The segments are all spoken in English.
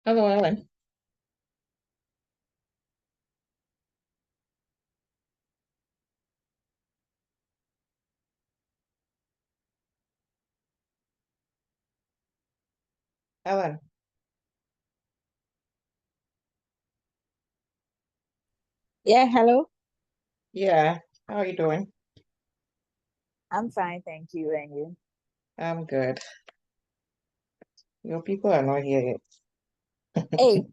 Hello, Ellen. Ellen. Yeah, hello. Yeah, how are you doing? I'm fine, thank you. And you? I'm good. Your people are not here yet. Hey,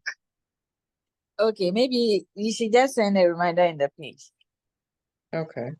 okay, maybe you should just send a reminder in the page. Okay.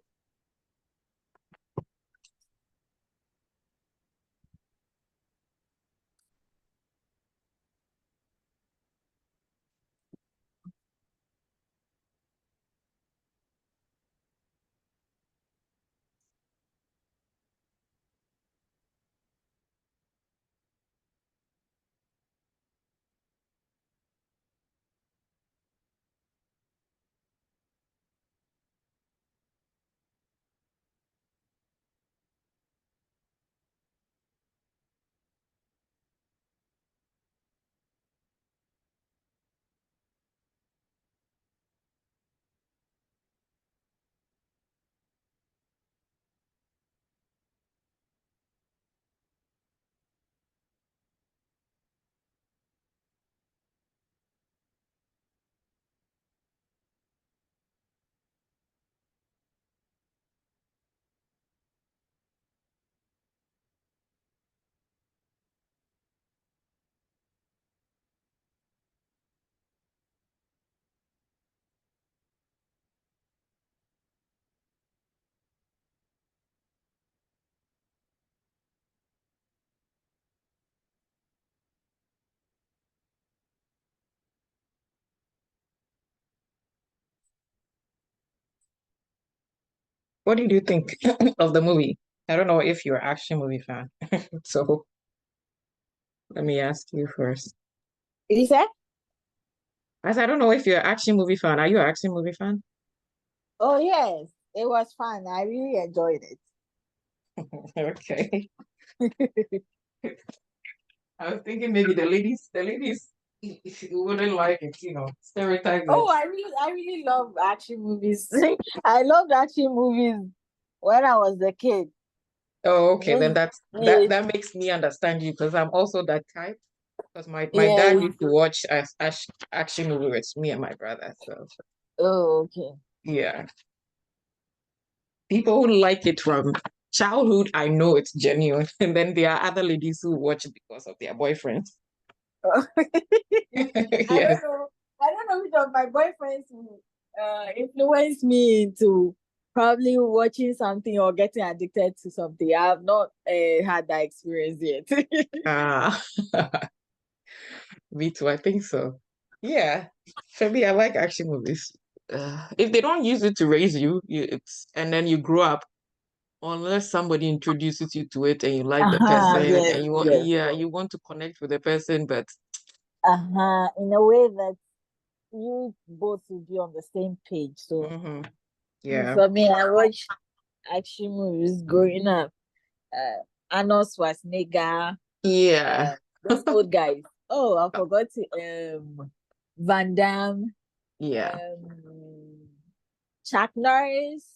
What did you think of the movie? I don't know if you're an action movie fan. So let me ask you first. Did you say? I don't know if you're an action movie fan. Are you an action movie fan? Oh, yes, it was fun. I really enjoyed Okay. it. I was thinking maybe the ladies wouldn't like it, stereotype that. Oh, I really love action movies. I loved action movies when I was a kid. Oh, okay. Then Yes, that yes, that makes me understand you because I'm also that type. Because my dad yes. used to watch action movie with me and my brother. So Oh, okay. yeah, people who like it from childhood, I know it's genuine. And then there are other ladies who watch it because of their boyfriends. I Yes. don't know. I don't know which of my boyfriends will influence me into probably watching something or getting addicted to something. I have not had that experience yet. Ah, me too. I think so. Yeah. For me, I like action movies. If they don't use it to raise you, and then you grow up, unless somebody introduces you to it and you like the person Yes, and yes. you want to connect with the person, but In a way that you both will be on the same page. So mhm, yeah, for me, I watch action movies growing up. Arnold Schwarzenegger, yeah, uh, those old guys. Oh, I forgot to Van Damme, yeah, um, Chuck Norris.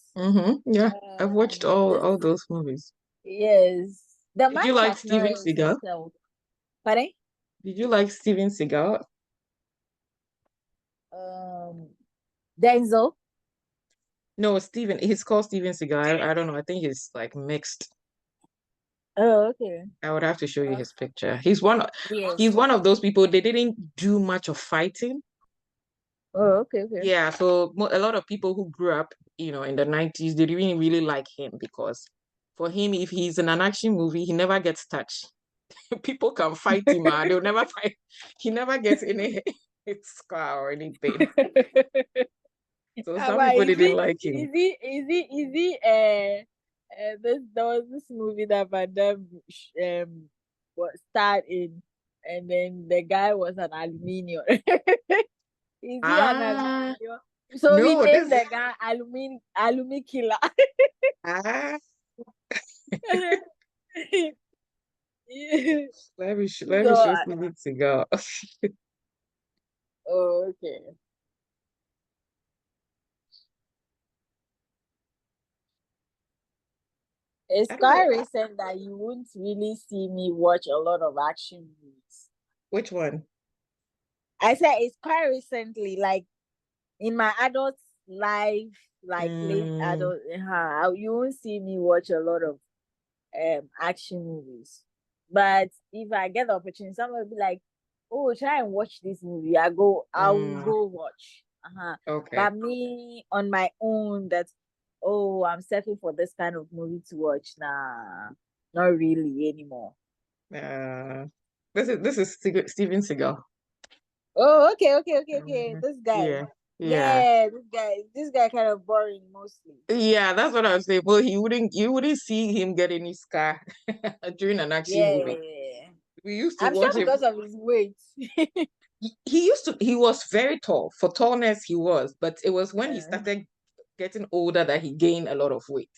yeah. I've watched all This those movies. yes, the Did man you like Chuck Steven Norris Seagal? himself. Pardon? Did you like Steven Seagal? Um, Denzel. No, Steven. He's called Steven Seagal. I don't know. I think he's like mixed. Oh, okay. I would have to show you Uh, his picture. He's yes. one of those people. They didn't do much of fighting. Oh, okay, okay. Yeah, so a lot of people who grew up, in the 90s, they didn't really like him because for him, if he's in an action movie, he never gets touched. People can fight him, and they'll never fight. He never gets any scar or anything. So How some about people didn't like him. this there was this movie that Van Damme was starred in, and then the guy was an aluminium. Is he an Ah, aluminium? So he no, named this. the guy Alumi Killer. Ah, Yeah. let me So show Steven Seagal. Oh, okay. It's I don't quite know recent that you won't really see me watch a lot of action movies. which one. I said it's quite recently, like in my adult life, like late Mm, adult, you won't see me watch a lot of action movies. But if I get the opportunity, someone will be like, "Oh, try and watch this movie." I will mm, go watch. okay. But me on my own, that oh, I'm searching for this kind of movie to watch. Nah, not really anymore. Uh, this is Steven Seagal. Oh, okay, okay, okay, okay. This guy. Yeah, yeah, Yeah, this guy kind of boring mostly. yeah. That's what I was saying. Well, you wouldn't see him get any scar during an action movie. Yeah. We used to I'm sure watch him. because of his weight. He was very tall. For tallness, he was, but it was when he uh, started getting older that he gained a lot of weight.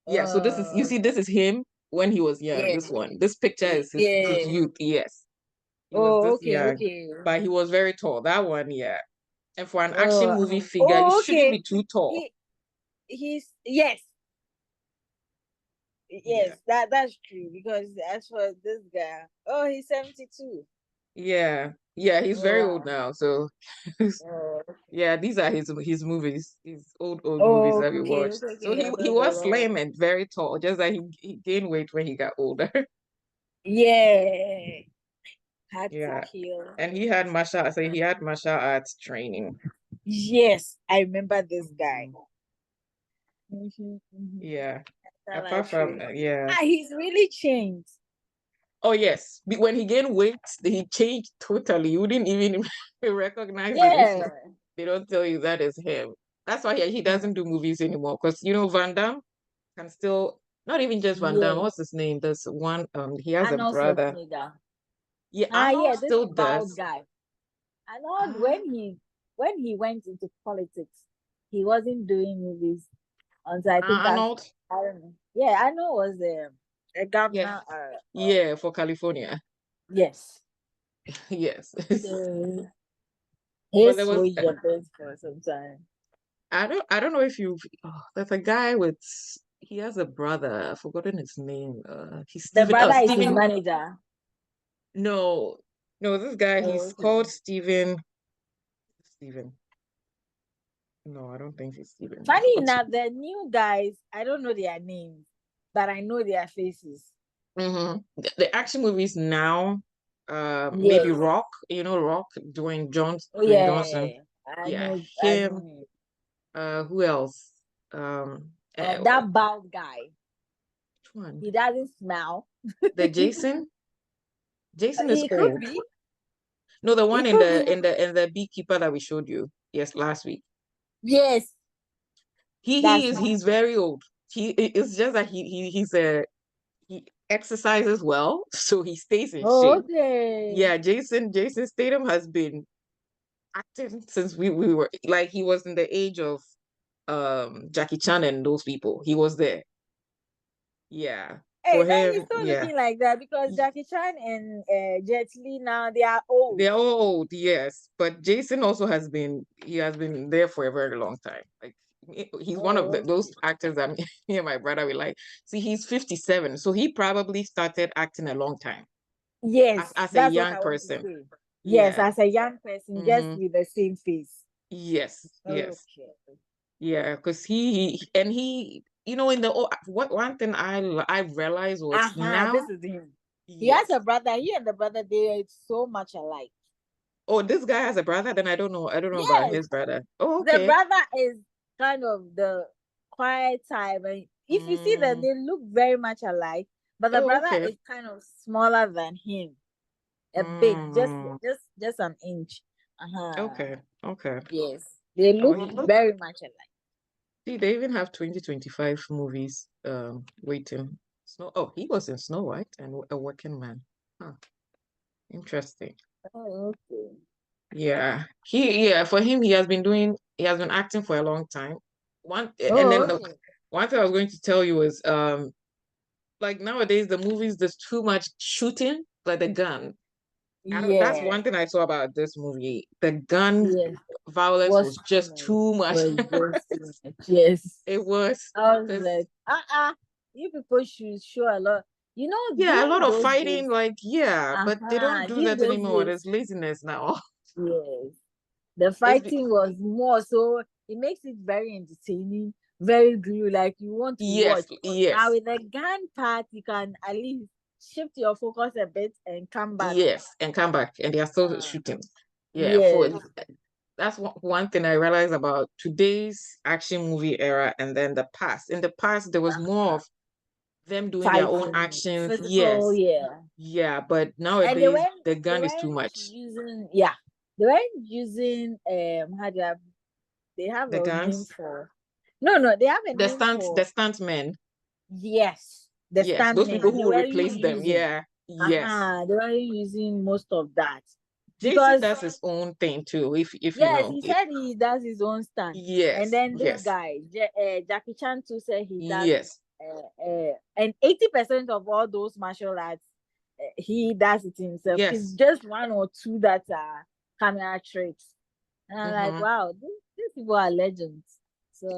Yeah, so you see, okay. this is him when he was young. Yeah. This one, this picture is his Yeah. youth. Yes, he was Oh, this okay, young, okay. but he was very tall. That one, yeah. And for an action Oh, movie figure, you oh, shouldn't okay. be too tall. He he's yes, Yeah, yes, that's true. Because as for this guy, oh, he's 72. yeah, yeah. He's Oh, very old wow. now, so Oh, yeah, these are his movies, his old movies oh, that we okay, watched. okay, So okay. he was slim and very tall, just that he gained weight when he got older. Yeah, had to Yeah, kill. and he had martial arts training. Yes, I remember this guy. Mhm. Mm-hmm. Yeah. Like Apart from yeah. he's really changed. Oh yes, when he gained weight, he changed totally. You wouldn't even recognize it if Yeah. they don't tell you that is him. That's why he doesn't do movies anymore. Because Van Damme can still not even just Van Damme. Yes. What's his name? There's one. He has a Arnold brother. Schwarzenegger. Yeah, Yeah, Arnold this still bald does. guy. Arnold, Ah, when he went into politics, he wasn't doing movies until I think Arnold. I don't know. Yeah, Arnold was a Yeah, governor. yeah, for California. Yes. Yes, So but he there was. switched the best for some time. I don't know if you. Oh, there's a guy with. He has a brother. I've forgotten his name. He's The Steven. Oh, brother is his Steven. manager. No, no, this guy. Oh, He's okay. called Steven. Steven. No, I don't think he's Steven. I Funny forgot. enough, the new guys, I don't know their names, but I know their faces. The action movies now. Maybe Yes. Rock. Rock. Oh Dwayne Johnson. yeah. I Yeah, know I know him. him. Who else? Which That bald guy. one? He doesn't smile. The Jason. Jason is He could old. be. No, the He one in could the be. in the in the beekeeper that we showed you. Yes, last week. Yes, He that's is him. he's very old. It's just that he exercises well, so he stays in Oh, shape. okay. Yeah, Jason Statham has been acting since we were like he was in the age of Jackie Chan and those people. He was there. Yeah. Hey, For then he's him, still yeah. looking like that because Jackie Chan and Jet Li now they are old. They're all old, yes. But Jason also he has been there for a very long time. Like he's one of Oh, those okay. actors that me and my brother we like. See, he's 57, so he probably started acting a long time Yes, as a that's what young I want to person. say. Yes, Yeah. as a young person, just Mm-hmm. with the same face. Yes, yes. Okay. Yeah, because in the what one thing I realized was This now, is him. He has yes. a brother. He and the brother, they are so much alike. Oh, this guy has a brother, then I don't know about Yes, his brother. Oh, the okay. brother is kind of the quiet type. And if you see them, Mm, they look very much alike. But the oh, brother okay. is kind of smaller than him, a bit, Mm, just an inch. okay, okay. Yes, they Oh, look very much alike. see, they even have 2025 movies waiting. He was in Snow White and A Working Man. Huh, interesting. Oh, okay. Yeah. For him he has been acting for a long time. And Oh, then okay. one thing I was going to tell you is like nowadays the movies there's too much shooting by the gun. I don't, that's Yeah, one thing I saw about this movie. The gun yeah. violence Was was too just much. too much. Was just too much. Yes. It was. I was There's, like, you people should show a lot. You know, yeah, a lot during of those days, fighting, like, yeah, but they don't do during that those anymore. days, There's laziness now. yes, the It's be, fighting was more, so it makes it very entertaining, very glue, like you want to yes, watch. Now yes, with the gun part, you can at least shift your focus a bit and come back. yes, and come back, and they are still Uh, shooting. Yeah, yes. that's one thing I realized about today's action movie era and then the past. In the past, there was more of them doing their own Fighting, actions. physical, Yes, yeah. yeah, but And nowadays the they gun is too weren't much. using, yeah, they weren't using how do I, they have The a name guns, for, no, they have a name the for, stunt men. yes, the Yes, those people stuntmen. They who will weren't replace them. using, Yeah, yes. they weren't using most of that. Jason Because does his own thing too. If you yes, know, he said he does his own stunt. And yes, then this yes, guy, Jackie Chan too, said he does, yes, and 80% of all those martial arts, he does it himself. It's yes. just one or two that are camera tricks. And I'm like, Mm-hmm. wow, these people are legends.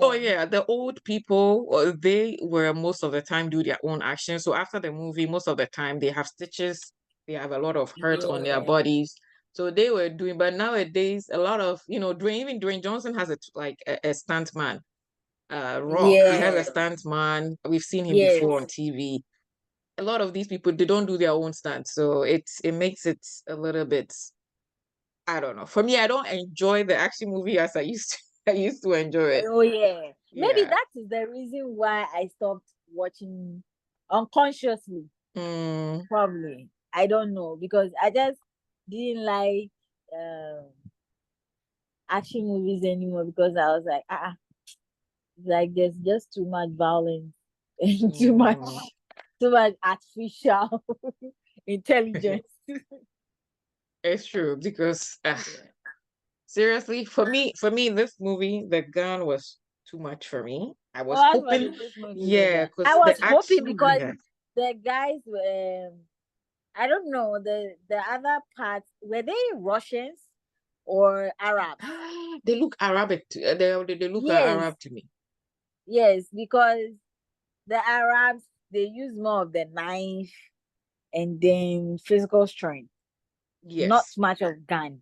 Oh So yeah, the old people, they were most of the time do their own action. So after the movie, most of the time they have stitches, they have a lot of hurt on their yeah, bodies. So they were doing, but nowadays a lot of, Dwayne Johnson has like a stunt man. Rock, he has a yeah, stunt man. We've seen him yes. before on TV. A lot of these people, they don't do their own stunts, so it makes it a little bit, I don't know. For me, I don't enjoy the action movie as I used to. I used to enjoy it. Oh yeah. Maybe Yeah. that is the reason why I stopped watching unconsciously. Mm, Probably. I don't know because I just didn't like um action movies anymore because I was like, like there's just too much violence and mm. too much artificial intelligence. It's true because Yeah. seriously, for me, this movie, the gun was too much for me. I was Oh, as for hoping, this movie, yeah, Linda. I because was the hoping action, because yeah. the guys I don't know the other parts were they Russians or Arabs? They look Arabic. They look Yes, Arab to me. yes, because the Arabs they use more of the knife and then physical strength, not Yes, much of gun.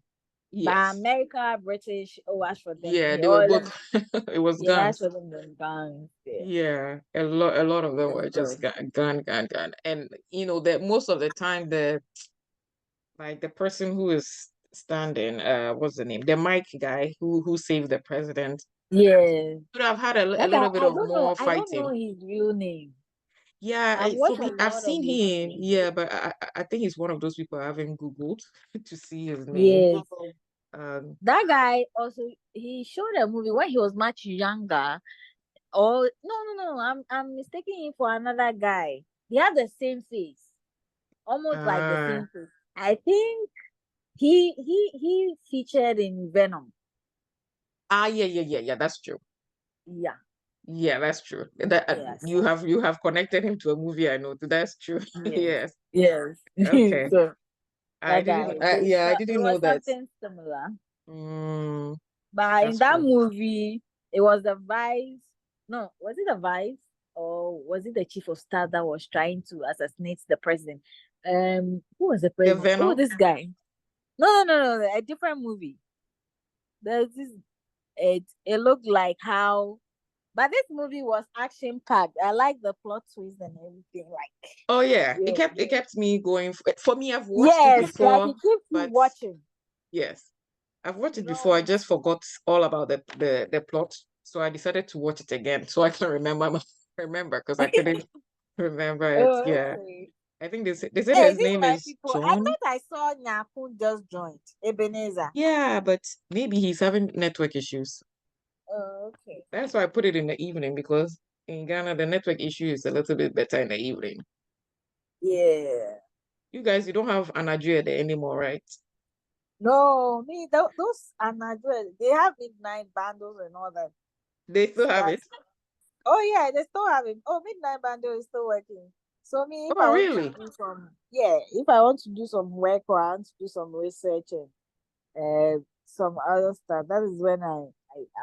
But yes, America, British, oh, as for them, yeah. they They were all both. It was yeah, as guns. for them, the guns. Yeah, Yeah, a lot of them were just so, gun, and that most of the time the person who is standing, what's the name? The Mike guy who saved the president yeah. could have had a That little guy, bit of more I don't know fighting. his real name. Yeah, I've for watched a me, I've lot of seen his him. movies. Yeah, but I think he's one of those people I haven't Googled to see his name. Yes. Um, That guy also he showed a movie when he was much younger. Oh no, I'm mistaking him for another guy. They have the same face, almost like the uh, same face. I think he featured in Venom. yeah, that's true. Yeah, Yeah, that's true. That yes, you have connected him to a movie I know. That's true. yes, Yes. yes. Okay. So I that didn't. guy, Yeah, I it didn't know was that. something similar. Mm, But in that's that true. movie, it was the vice. No, was it the vice or was it the chief of staff that was trying to assassinate the president? Who was the The president? Oh, Venom. this guy. No, a different movie. There's this. It looked like how, but this movie was action packed. I like the plot twist and everything. Like, Oh yeah, yeah, it kept me going. For me, I've watched it yes, like before, it keeps you but watching. yes, I've watched You it before. I know, just forgot all about the plot, so I decided to watch it again so I can remember because I couldn't remember it. oh, Yeah, okay. I think they said Hey, his these name my is people. I John. thought I saw Nyakun just joined. Ebenezer. Yeah, but maybe he's having network issues. Oh, okay. That's why I put it in the evening because in Ghana the network issue is a little bit better in the evening. Yeah. You guys, you don't have an Nigeria there anymore, right? No, me those are not good. They have midnight bundles and all that. They still have But it. oh yeah, they still have it. Oh, midnight bundle is still working. So me, if Oh, I want to really? do if I want to do some work or I want to do some research and some other stuff, that is when I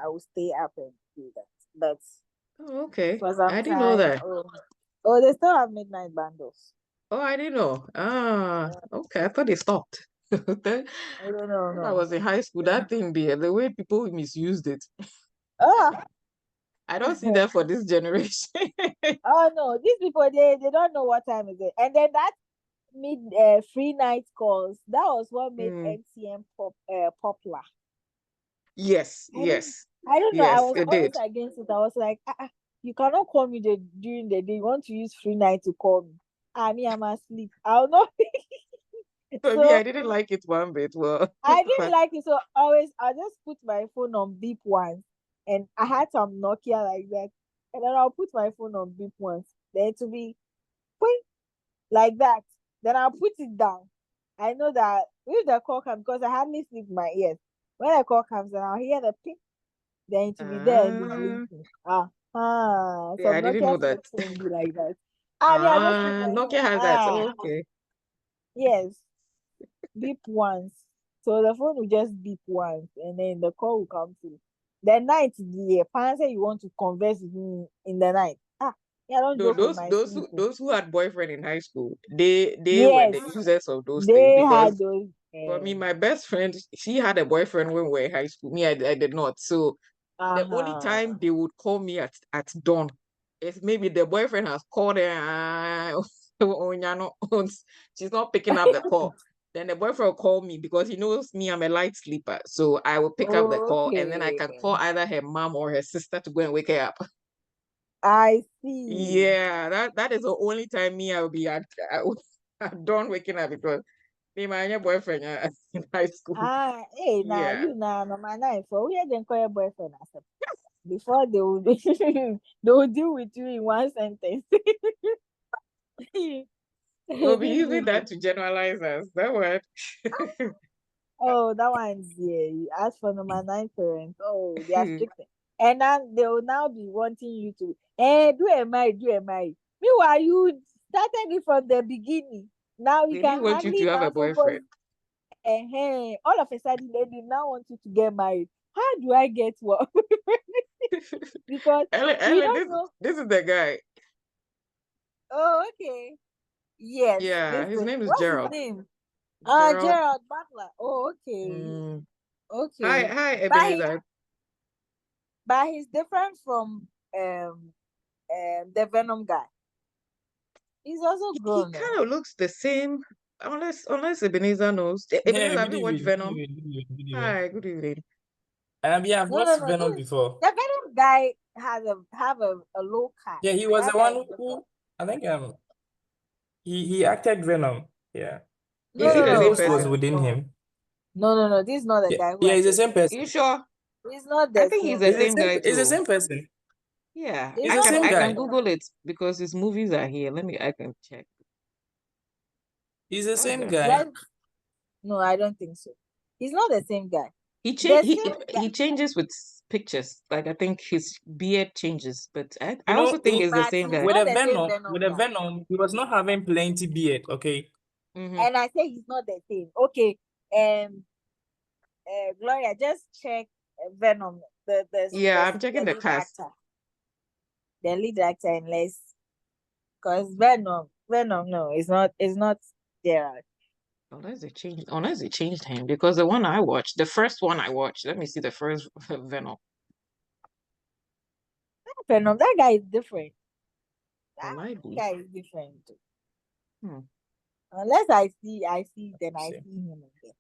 will stay up and do that. But Oh, okay. for some I didn't know time, that. they still have midnight bundles. Oh, I didn't know. Ah, okay. I thought they stopped. That- I don't know, When I no. was in high school, Yeah. that thing there, the way people misused it, Ah, I don't see that for this generation. oh no, these people they don't know what time is it. And then that mid free night calls, that was what made Mm. MTN popular. Yes, I don't yes, I don't know. I yes, was it always did. against it. I was like, you cannot call me during the day. You want to use free night to call me. Me, I'm asleep. I'll not. For me, I So didn't like it one bit. Well, I didn't but like it. So always I just put my phone on beep once. And I had some Nokia like that. And then I'll put my phone on beep once. Then to be quick like that. Then I'll put it down. I know that if the call comes, because I hardly sleep in my ears. When the call comes, then I'll hear the ping. Then to be there and be ah, blinking. yeah, Some I didn't know Nokia that. phones can be like that. I just put my Nokia phone. has that. Oh, okay. Yes, beep once. So the phone will just beep once, and then the call will come through. The night, the parents say you want to converse with me in the night. Yeah, don't No, joke with those my those sleep. who those who had boyfriend in high school, they were Yes, the users of those things they because had those. for me, my best friend, she had a boyfriend when we were in high school. Me, I did not. So the only time Uh-huh. they would call me at dawn is maybe the boyfriend has called her. Oh, she's not picking up the call. Then the boyfriend will call me because he knows me, I'm a light sleeper. So I will pick up the call and then I can Okay, call either her mom or her sister to go and wake her up. I see. Yeah, that is the only time me I will be at dawn waking up because me, my boyfriend in high school. Hey, now Yeah. you now number nine for we then call your boyfriend as before they will they will deal with you in one sentence. You'll be using that to generalize us. That word. Oh, that one's yeah. You ask for number nine parents. Oh, they are strict. And now they will now be wanting you to do a marry. Meanwhile, you started it from the beginning. Now we They didn't can want you to hardly have a now focus. boyfriend. All of a sudden they did now want you to get married. How do I get what? Because we Ellen, don't this know. this is the guy. Oh, okay. Yes, Yeah, this his is name is what's his Gerald. name? Gerald. Gerald Butler. Oh, okay. Mm. Hi, Okay. hi, But he, Ebenezer. but he's different from the Venom guy. He's also He grown now. kind of looks the same, unless Ebenezer knows. Yeah, Ebenezer, have good you watched evening. Good Venom? evening. Good evening. Good evening. Hi, good evening. Yeah, I've No, no, watched no. Venom before. The Venom guy has a low cut. Yeah, he was That the guy one is different. who I think he acted Venom. Yeah. Is No, he no, The the no. same ghost was person? within him. No. This is not the Yeah, guy who yeah, it's the acted same Venom. You person. sure? It's not I the think he's same the It's the same person. same guy it's the too. same person. Yeah, It's It's the not same the I can same guy. Google person. it because his movies are here. I can check. He's the same Okay. guy. Let No, I don't think so. He's not the same guy. He change The same guy, he changes with pictures. Like I think his beard changes, but I You also know, think it's the but same he's guy. with not a the same Venom, Venom with a guy. Venom, he was not having plenty beard. Okay. Hmm. And I say he's not the same. Okay, Gloria, just check Venom, Yeah, I'm checking the the lead cast. actor, and let's because Venom, no, it's not Gerard. Unless they changed him because the one I watched, the first one I watched. Let me see the first Venom. Venom, that guy is different. It That might be. guy is different. Hmm. Unless I see, then I See. see him again.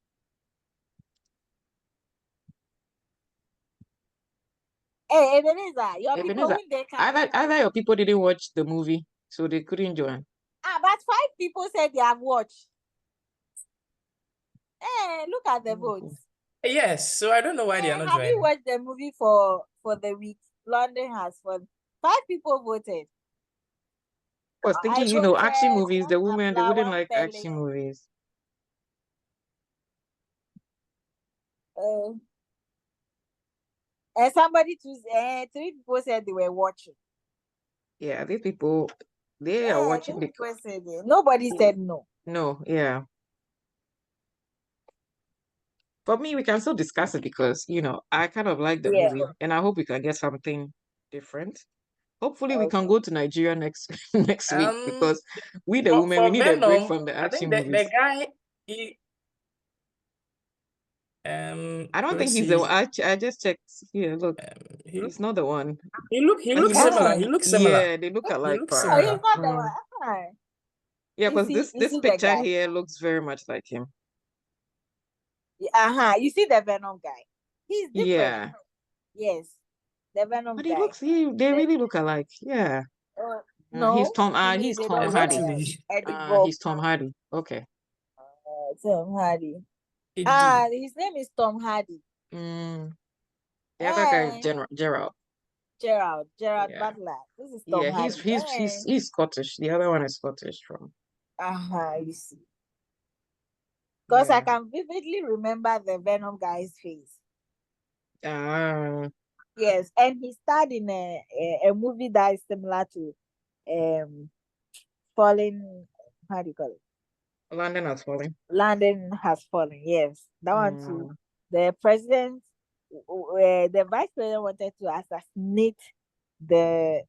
Hey, Ebenezer, your people Ebenezer, when they come. either your people didn't watch the movie, so they couldn't join. But 5 people said they have watched. Hey, look at the Mhm. votes. Yes, so I don't know why they are not Have you joining. watched the movie for the week? London has won. 5 people voted. I was I thinking, action voted. movies, the women, they wouldn't One like action Pele. movies. Uh, and somebody to 3 people said they were watching. Yeah, these people, They are Yeah, watching many because people said it. Nobody said no. no, yeah. For me, we can still discuss it because, I kind of like the Yeah. movie and I hope we can get something different. Hopefully we can Okay. go to Nigeria next next week Um, because we the women we for need a break Venom, from the I think action the movies. guy he I don't think let's he's the one. see. I just checked. Here, look, He look he's not the one. he But he looks looks similar. Ah, He looks similar. yeah, they look He alike looks oh, he's similar. probably. not the one. Ah, Yeah, because this you this see the picture guy. here looks very much like him. You see the Venom guy. He's different. Yeah. Yes, the Venom But guy. they The, really look alike. Yeah. no, to me He's they Tom don't look Hardy. alike. Exactly. Eddie Brock, He's Tom Hardy. Okay. Tom Hardy. It did. His name is Tom Hardy. Mm, the other guy is Eh, Gerald. Gerald Yeah. Butler. This is Tom Yeah, Hardy. he's Scottish. The other one is Scottish from. You see. Because I Yeah. can vividly remember the Venom guy's face. Ah, Yes, and he starred in a movie that is similar to um Falling. How do you call it? London has fallen. London Has Fallen. Yes, that one too. Mm. The president, the vice president wanted to assassinate the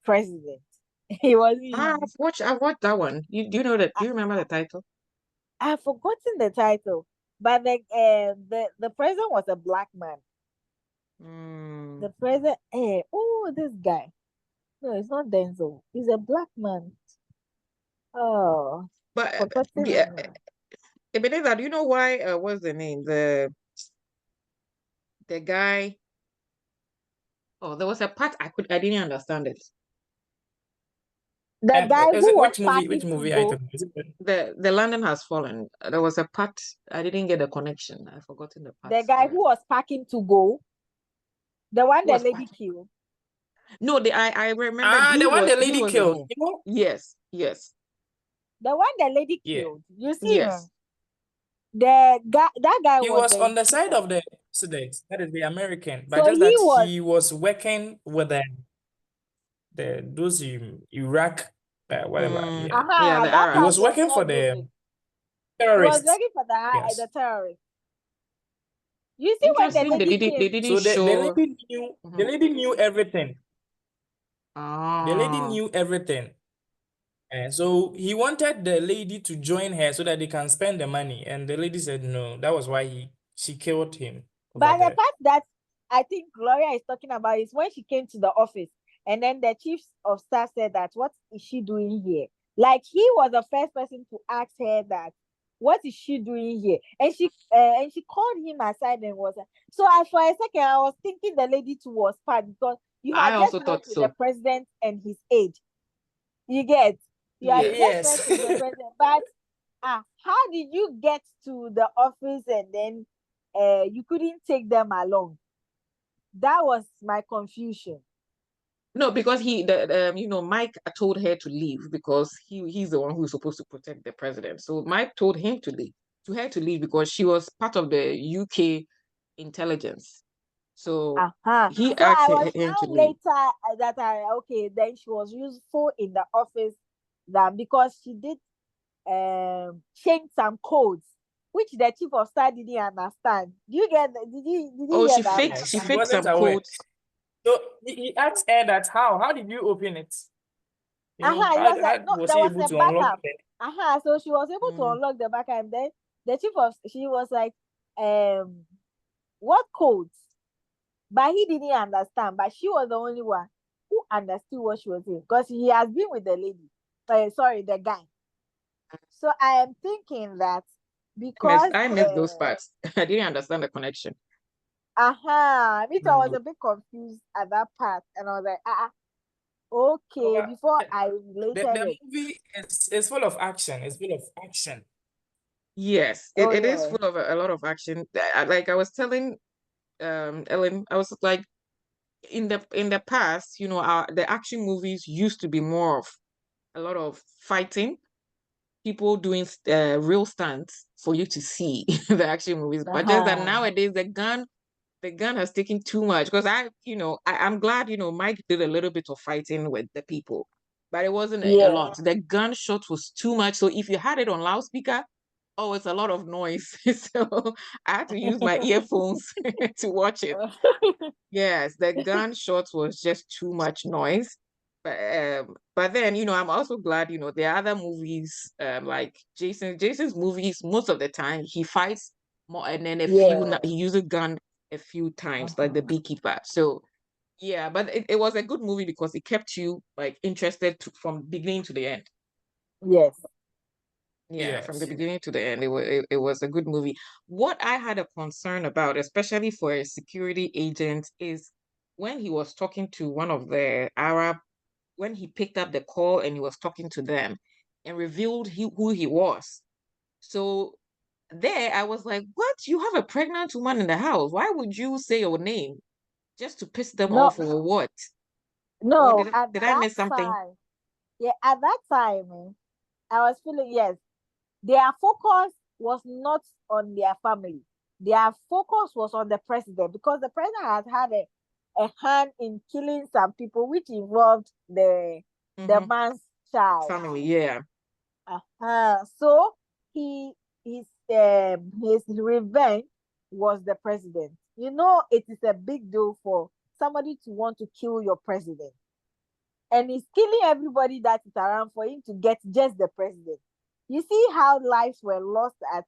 president. He was I've watched that one. Do you know that? I, Do you remember the title? I've forgotten the title, but the president was a black man. Mm. The president, this guy. No, it's not Denzel. He's a black man. Oh, But forgotten yeah, his name. Ebenezer, do you know why? What's the name? The guy. Oh, there was a part I didn't understand it. The guy Is who it was which movie? packing Which to movie go. item? Is it The London has fallen. There was a part I didn't get the connection. I've forgotten the part The guy where who was packing to go. The one who the was lady packing. killed. No, I remembered the one the he lady was the killed? one. You know? Yes, yes, The one the lady Yeah. killed. You see, yes. the guy that guy He was was the on the side innkeeper. of the president, that is the American, but So just he that was he was working with the those Iraq, whatever. Mm, Yeah, yeah, the that he part was Arabs. was working for not the vivid. He was terrorists. working for the Yes. terrorist. You see when the Interesting. They lady didn't they came, didn't So the show. lady knew the Mhm. lady knew everything. The lady Ah, knew everything. And so he wanted the lady to join her so that they can spend the money. And the lady said no. That was why she killed him over but the there. part that I think Gloria is talking about is when she came to the office and then the chief of staff said that what is she doing here? Like he was the first person to ask her that what is she doing here? And she called him aside and was like, so for a second I was thinking the lady too was part because you I had just also met thought with the so. president and his aide. You get you had Yes. just met Yes. with the president, but how did you get to the office and then you couldn't take them along? That was my confusion. No, because Mike told her to leave because he's the one who's supposed to protect the president. So Mike told him to her to leave because she was part of the UK intelligence. So he So I asked was him now to leave. later that then she was useful in the office than because she did change some codes which the chief of staff didn't understand. Do you get did you Oh, hear she that faked part? Yes, she he faked wasn't some aware. codes. So he asked her that how did you open it? It was like How no, was there he was able a to unlock backup. it? So she was able to Mm. unlock the backup and then the chief of she was like, what codes? But he didn't understand. But she was the only one who understood what she was saying because he has been with the lady. Sorry, the guy. So I am thinking that because I missed those parts. I didn't understand the connection. me too, I was Mm. a bit confused at that part, and I was like, okay. But Before I the related it. movie is full of action. It's full of action. Yes, Oh it is yeah. full of a lot of action. Like I was telling Ellen, I was like in the past, the action movies used to be more of a lot of fighting, people doing real stunts for you to see the action movies. But just that nowadays the gun has taken too much because I'm glad, Mike did a little bit of fighting with the people. but it wasn't a Yeah. lot. The gunshot was too much. So if you had it on loudspeaker, oh, it's a lot of noise. So I had to use my earphones to watch it. Yes, the gunshot was just too much noise. But then, I'm also glad, there are other movies, like Jason's movies, most of the time he fights more, and then Yeah. he uses gun a few times, like the beekeeper. So yeah, but it was a good movie because it kept you like interested from beginning to the end. Yes. Yeah, from the Yes. beginning to the end, it was a good movie. What I had a concern about, especially for a security agent, is when he was talking to one of the Arab, when he picked up the call and he was talking to them and revealed who he was. So there, I was like, "What? You have a pregnant woman in the house? Why would you say your name just to piss them No, off, or what? Or no, did at did I that miss something?" time, yeah, at that time, I was feeling, yes, their focus was not on their family. Their focus was on the president because the president has had a hand in killing some people, which involved the Mm-hmm. man's child. Family, yeah. So he his revenge was the president. It is a big deal for somebody to want to kill your president, and he's killing everybody that is around for him to get just the president. You see how lives were lost at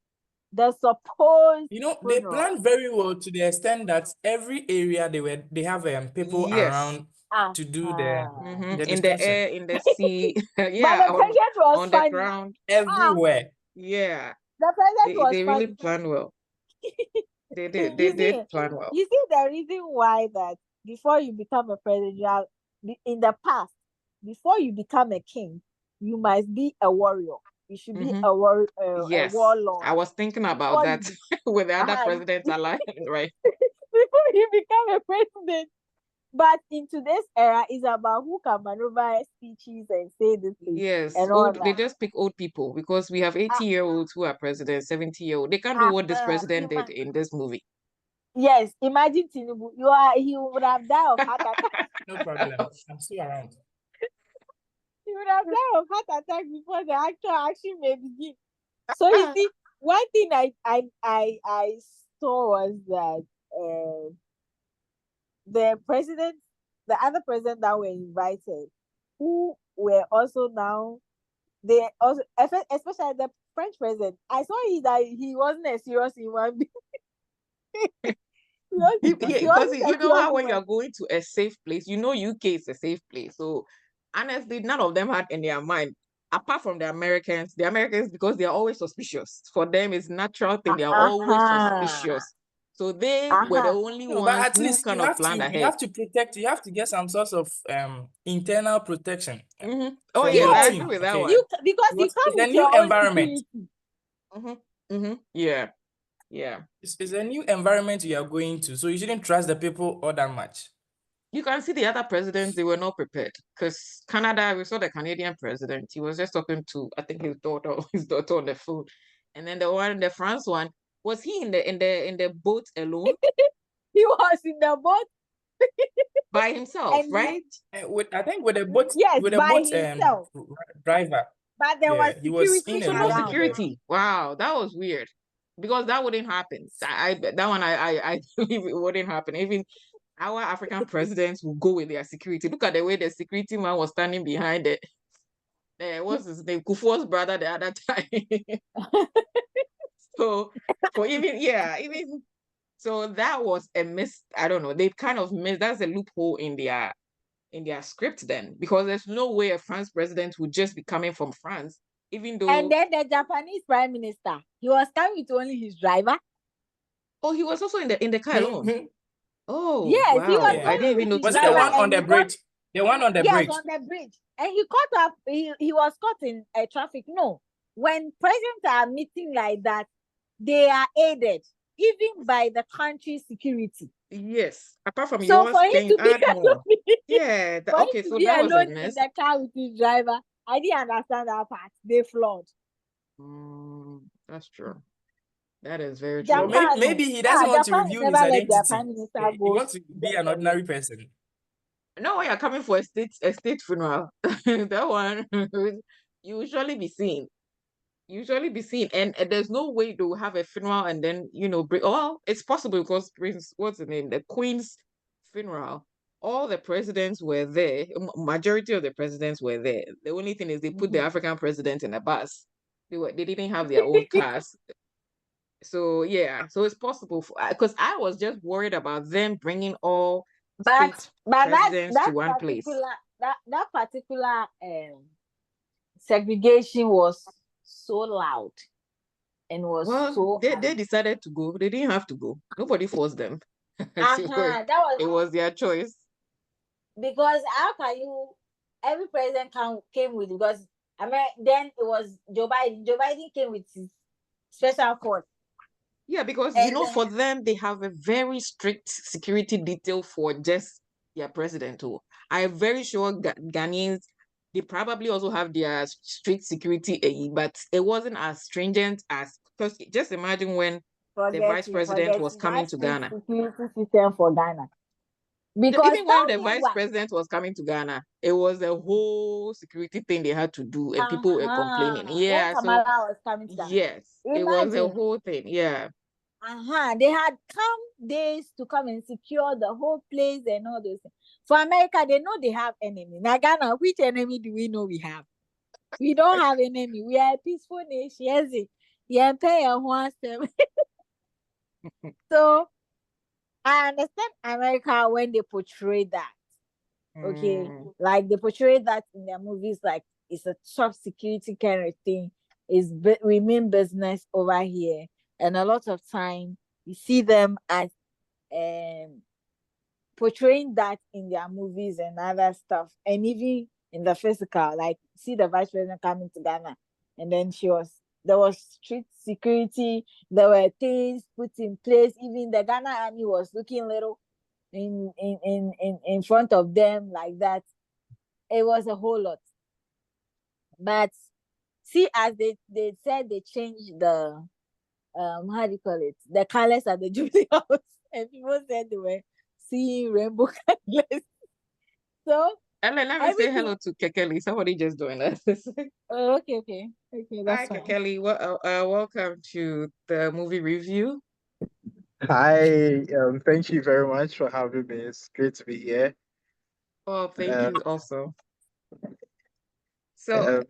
the supposed They funeral. planned very well to the extent that every area they have people Yes. around to do Uh-huh. Mm-hmm. the In the destruction air, in the sea, But yeah, the president was on the funny. ground, everywhere. yeah. The president They was they really funny. planned well. They You did see, plan well. you see the reason why that before you become a president, in the past, before you become a king, you must be a warrior. You should be Mm-hmm. a Yes, I warlord was thinking about before that with the other uh, presidents alive, right? before you become a president. But in today's era, it's about who can maneuver speeches and say this thing Yes, and all they that. just pick old people because we have Uh, 80-year-olds who are presidents, 70-year-old. They can't do what this president did ima- in this movie. yes, imagine Tinubu. He would have died of heart attack. No problem. I'm still around. He would have died of heart attack before the actual action may begin. So you see, one thing I saw was that the president, the other president that were invited, who were also now they also especially the French president. I saw that he wasn't a serious human being. Yeah, He because wasn't a you know serious how when human you're going to a safe place, UK is a safe place. So honestly, none of them had in their mind, apart from the Americans, because they are always suspicious. For them, it's natural thing. They are always uh-huh. suspicious. So they were the Uh-huh. only No, but ones at who least kind of planned you ahead. have to protect, you have to get some sort of internal protection Mm-hmm. Oh from yes, your I Yes, agree team. with that Okay. one. because you Because come it's a with new your own environment. security. Mm-hmm. Mm-hmm. Yeah. Yeah. It's a new environment you are going to, so you shouldn't trust the people all that much. You can see the other presidents, they were not prepared. Because Canada, we saw the Canadian president. He was just talking to, I think, his daughter or his daughter on the phone. And then the France one, was he in the boat alone He was in the boat by himself, and right? I think with yes, with a by boat himself. driver. But there was Yeah, he was security in So and no everything around. there. security. Wow, that was weird. Because that wouldn't happen. That one I believe it wouldn't happen. Even our African presidents will go with their security. Look at the way the security man was standing behind it. What's his name? Kufuor's brother the other time. So for even so that was a miss. I don't know. They kind of missed. That's a loophole in their script then, because there's no way a France president would just be coming from France, even And though. then the Japanese prime minister, he was coming with only his driver. Oh, he was also in the car alone. Mhm. Oh Yes, he was wow, I Yeah. didn't coming even with his Was notice it the driver, that. one on and the he got bridge? The one on the yes bridge. on the bridge, and he caught up. He was caught in a traffic. No, when presidents are meeting like that, they are aided even by the country's security. Yes, apart from So yours for him saying to be add more. alone, Yeah, for him okay, to so be that was a alone in miss. the car with his driver, I didn't understand that part. They flawed. That's true. That is very So true. Japan, maybe he doesn't want to Japan will reveal his never let their identity. prime minister He go wants to be drive an alone. ordinary person. No, you're coming for a state funeral. That one you usually be seen. Usually be seen, and there's no way to have a funeral and then bring. Well, it's possible because Prince, what's the name, the Queen's funeral. All the presidents were there. Majority of the presidents were there. The only thing is they put the Mhm. African president in a bus. They didn't have their own cars. So yeah, so it's possible because I was just worried about them bringing all But state that presidents to that one place. particular that particular segregation was so loud and was Well, so they high. decided to go. They didn't have to go. Nobody forced them. So Uh-huh. That was it was their choice. because how can you every president came with because I mean then it was Joe Biden. Joe Biden came with his special force. Yeah, because And for them they have a very strict security detail for just their president. Oh, I'm very sure Ghanaians, they probably also have their strict security, but it wasn't as stringent as, because just imagine when the vice president forget was it. coming That to strict Ghana. security system for Ghana. Because Even when tell the me vice what. president was coming to Ghana, it was a whole security thing they had to do, and people were complaining. When Yeah, so Kamala was coming to Ghana. yes, it was a Imagine. whole thing. Yeah. They had come days to come and secure the whole place and all those things. For America, they know they have enemy. Now Ghana, which enemy do we know we have? We don't have enemy. We are a peaceful nation. Yes, yeah, pay a one step. So I understand America when they portray that. Okay, Mm, like they portray that in their movies, like it's a top security kind of thing. We mean business over here, and a lot of time you see them as um portraying that in their movies and other stuff, and even in the physical, like see the vice president coming to Ghana, and then there was strict security, there were things put in place, even the Ghana army was looking little in front of them like that. It was a whole lot. But see, as they said they changed the how do you call it, the colors at the Jubilee House, and people said they were seeing rainbow colors. So Ellen, let me say everything. hello to Kekeli. Somebody just joined us. Oh, okay, Hi, that's fine. Kekeli. Welcome to the movie review. Hi, thank you very much for having me. It's great to be here. Oh, thank Um, you also. So, um,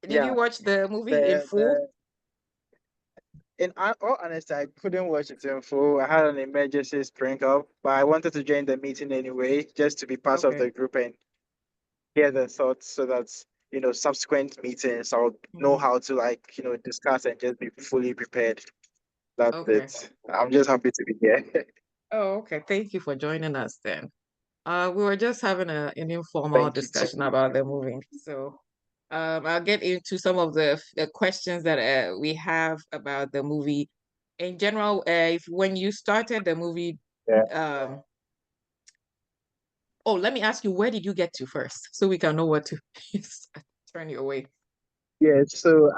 did you yeah, watch the movie in the full? the all honesty, I couldn't watch it in full. I had an emergency spring up, but I wanted to join the meeting anyway, just to be part of Okay. the group and hear the thoughts, so that subsequent meetings I'll know Mhm. how to discuss and just be fully prepared. That's Okay. it. I'm just happy to be here. Oh, okay. Thank you for joining us then. We were just having an informal Thank you too. discussion about the movie. So, I'll get into some of the questions that we have about the movie. In general, if when you started the movie, Yeah. um, oh, let me ask you, where did you get to first, so we can know what to turn your way. Yeah, so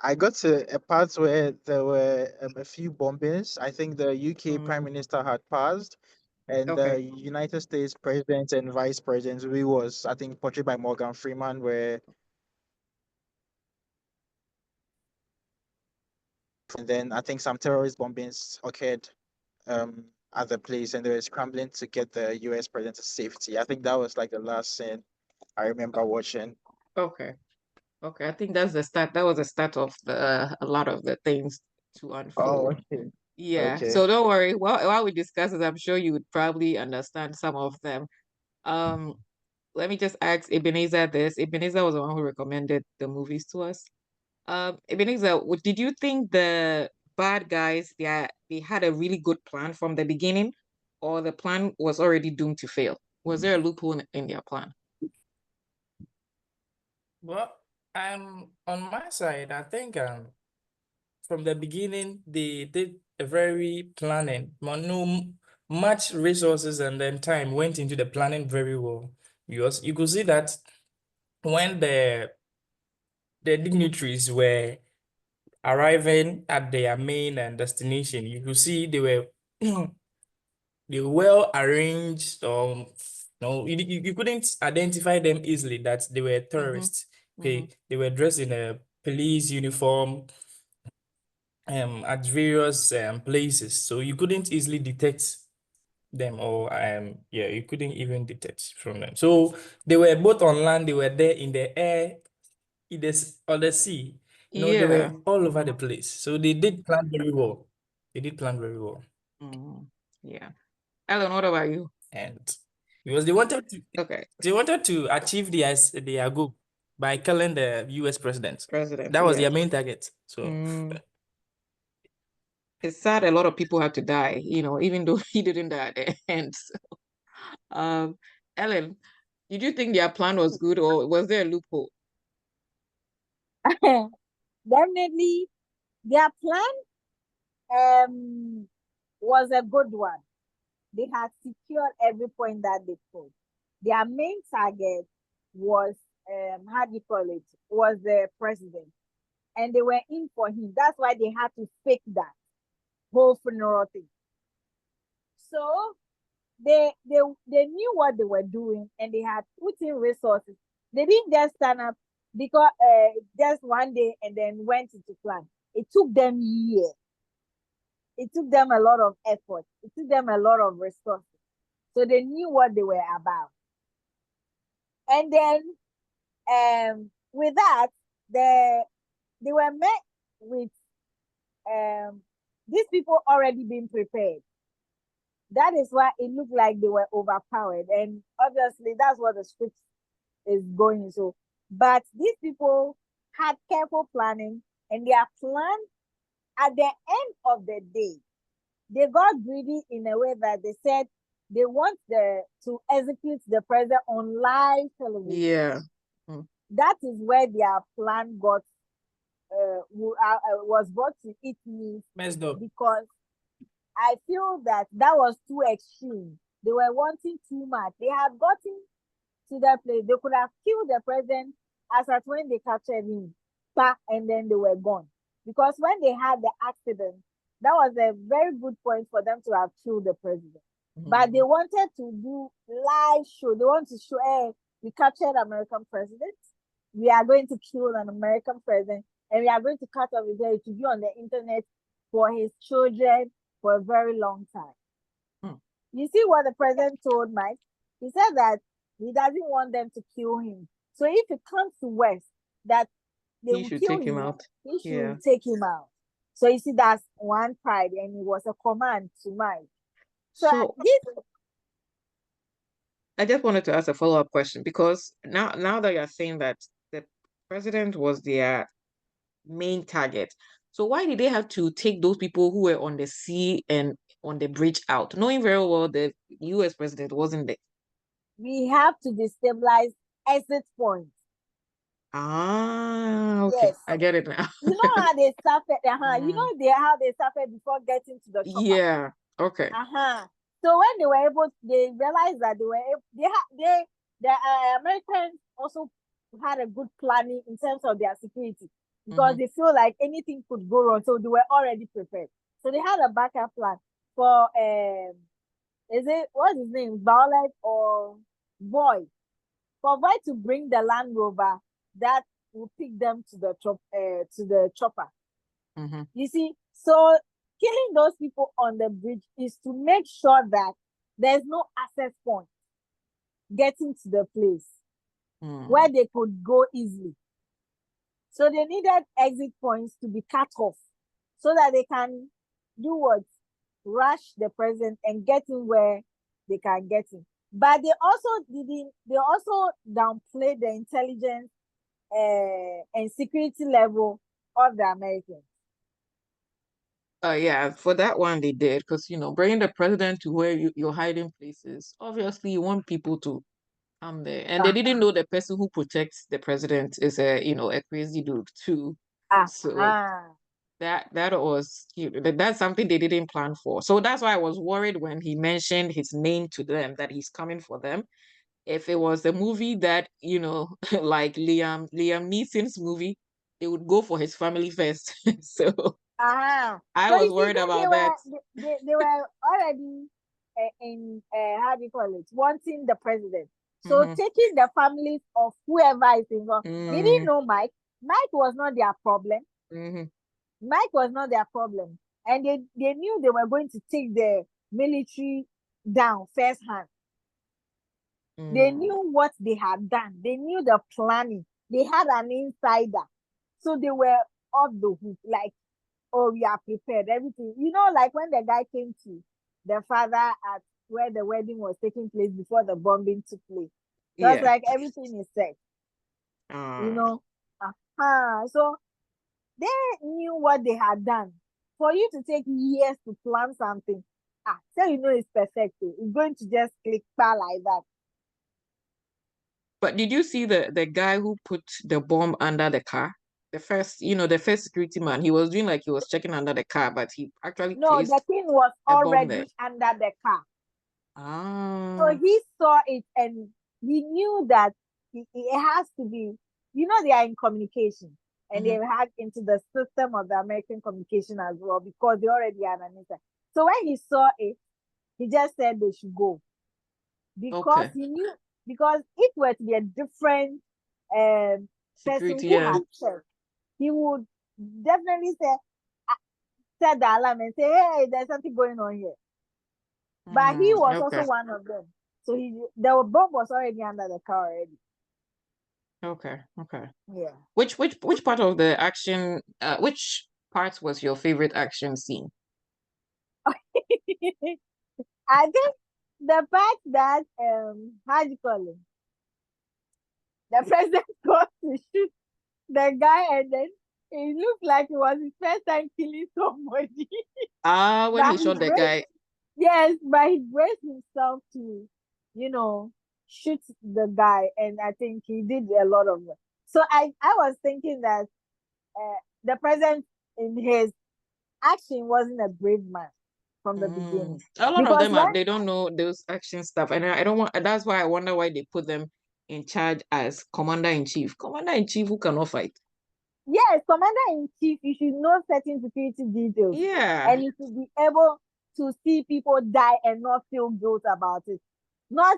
I got to a part where there were a few bombings. I think the UK Prime Mm, Minister had passed, and okay. the United States President and Vice President, who was, I think, portrayed by Morgan Freeman, were, and then I think some terrorist bombings occurred at the place, and they were scrambling to get the US President to safety. I think that was like the last scene I remember watching. Okay. Okay. I think that's the start. That was the start of a lot of the things to Oh, unfold. okay. Yeah. Okay. So don't worry. While we discuss it, I'm sure you would probably understand some of them. Um, Let me just ask Ebenezer this. Ebenezer was the one who recommended the movies to us. Ebenezer, did you think the bad guys, they had a really good plan from the beginning, or the plan was already doomed to fail? Was there a loophole in their plan? Well, on my side, I think from the beginning they did a very planning. No much resources and then time went into the planning very well. Because you could see that when the dignitaries were arriving at their main destination, you could see they were they were well arranged No, you couldn't identify them easily that they were Mm-hmm. terrorists. Okay, Mm-hmm. they were dressed in a police uniform at various places, so you couldn't easily detect them, or yeah, you couldn't even detect from them. So they were both on land, they were there in the air, in on the sea. They Yeah. were all over the place. So they did plan very well. They did plan very well. Mm-hmm. Yeah. Ellen, what about you? And because they wanted Okay. to achieve their goal by killing the US president. President, That was yeah. their main target. So It's sad a lot of people had to die, even though he didn't die at the end. So, Ellen, did you think their plan was good, or was there a loophole? Definitely, their plan was a good one. They had secured every point that they could. Their main target was how do you call it? Was the president, and they were in for him. That's why they had to fake that whole funeral thing. So they knew what they were doing, and they had put in resources. They didn't just stand up because just one day and then went into plan. It took them years. It took them a lot of effort. It took them a lot of resources. So they knew what they were about. And then with that, they were met with these people already being prepared. That is why it looked like they were overpowered. And obviously that's what the script is going so. But these people had careful planning, and their plan at the end of the day, they got greedy in a way that they said they want to execute the president on live television. Yeah. That is where their plan was brought to its knees, messed up. because I feel that was too extreme. They were wanting too much. They had gotten to that place. They could have killed the president as at when they captured him, and then they were gone. Because when they had the accident, that was a very good point for them to have killed the president. But they wanted to do live show. They want to show, hey, we captured American president. We are going to kill an American president, and we are going to cut off his head to be on the internet for his children for a very long time. You see what the president told Mike? He said that he doesn't want them to kill him. So if it comes to West, that they He will should kill take him out. he should Yeah. take him out. So you see, that's one pride, and it was a command to Mike. So I just wanted to ask a follow-up question, because now that you're saying that the president was their main target, so why did they have to take those people who were on the sea and on the bridge out, knowing very well the US president wasn't there? we have to destabilize exit points. Okay. Yes. I get it now. You know how they suffered, you know how they suffered before getting to the chopper. Yeah. Okay. So when they were able, they realized that the Americans also had a good planning in terms of their security, because they feel like anything could go wrong, so they were already prepared. So they had a backup plan for what's his name, Violet or Boy, for Boy to bring the Land Rover that will pick them to the chopper. You see, so killing those people on the bridge is to make sure that there's no access point getting to the place where they could go easily. So they needed exit points to be cut off so that they can do what? Rush the president and get in where they can get in. But they also downplayed the intelligence and security level of the Americans. Yeah, for that one they did, because bringing the president to where your hiding places, obviously you want people to come there, and they didn't know the person who protects the president is a crazy dude too. So that was that's something they didn't plan for. So that's why I was worried when he mentioned his name to them, that he's coming for them. If it was a movie that like Liam Neeson's movie, they would go for his family first. So I was worried about that. They were already how do you call it, wanting the president. So Mhm. taking the families of whoever is involved. They didn't Mm, know Mike. Mike was not their problem. mhm. Mike was not their problem. And they knew they were going to take the military down firsthand. They Mm. knew what they had done. They knew the planning. They had an insider. So they were off the hook. Like, oh, we are prepared. Everything. You know, like when the guy came to the father at where the wedding was taking place before the bombing took place. So it's Yeah. like everything is set, you Ah. know. So they knew what they had done. For you to take years to plan something, so you know it's perfect. It's going to just click like that. But did you see the guy who put the bomb under the car? The first security man, he was doing like he was checking under the car, but he actually No, the placed thing was the bomb there. already under the car. So Ah. he saw it and he knew that it has to be, they are in communication and Mhm. they've hacked into the system of the American communication as well because they already had an insight. So when he saw it, he just said they should go because Okay. he knew, because it were to be a different person Security, who yeah. had said, he would definitely set the alarm and say, hey, there's something going on here. But he was Okay. also one of them. So the bomb was already under the car already. Okay. Okay. Yeah. Which part of the action, which part was your favorite action scene? I think the fact that how do you call it? The president got to shoot the guy and then it looked like it was his first time killing somebody. Ah, when But he he shot the braced, guy. yes, but he braced himself to, shoot the guy, and I think he did a lot of it. So I was thinking that the president in his action wasn't a brave man from the beginning. A lot of Because them when they don't know those action stuff, and I don't want. That's why I wonder why they put them in charge as commander in chief. Commander in chief who cannot fight. yes, commander in chief, you should know certain security details, Yeah, and you should be able to see people die and not feel guilt about it. Not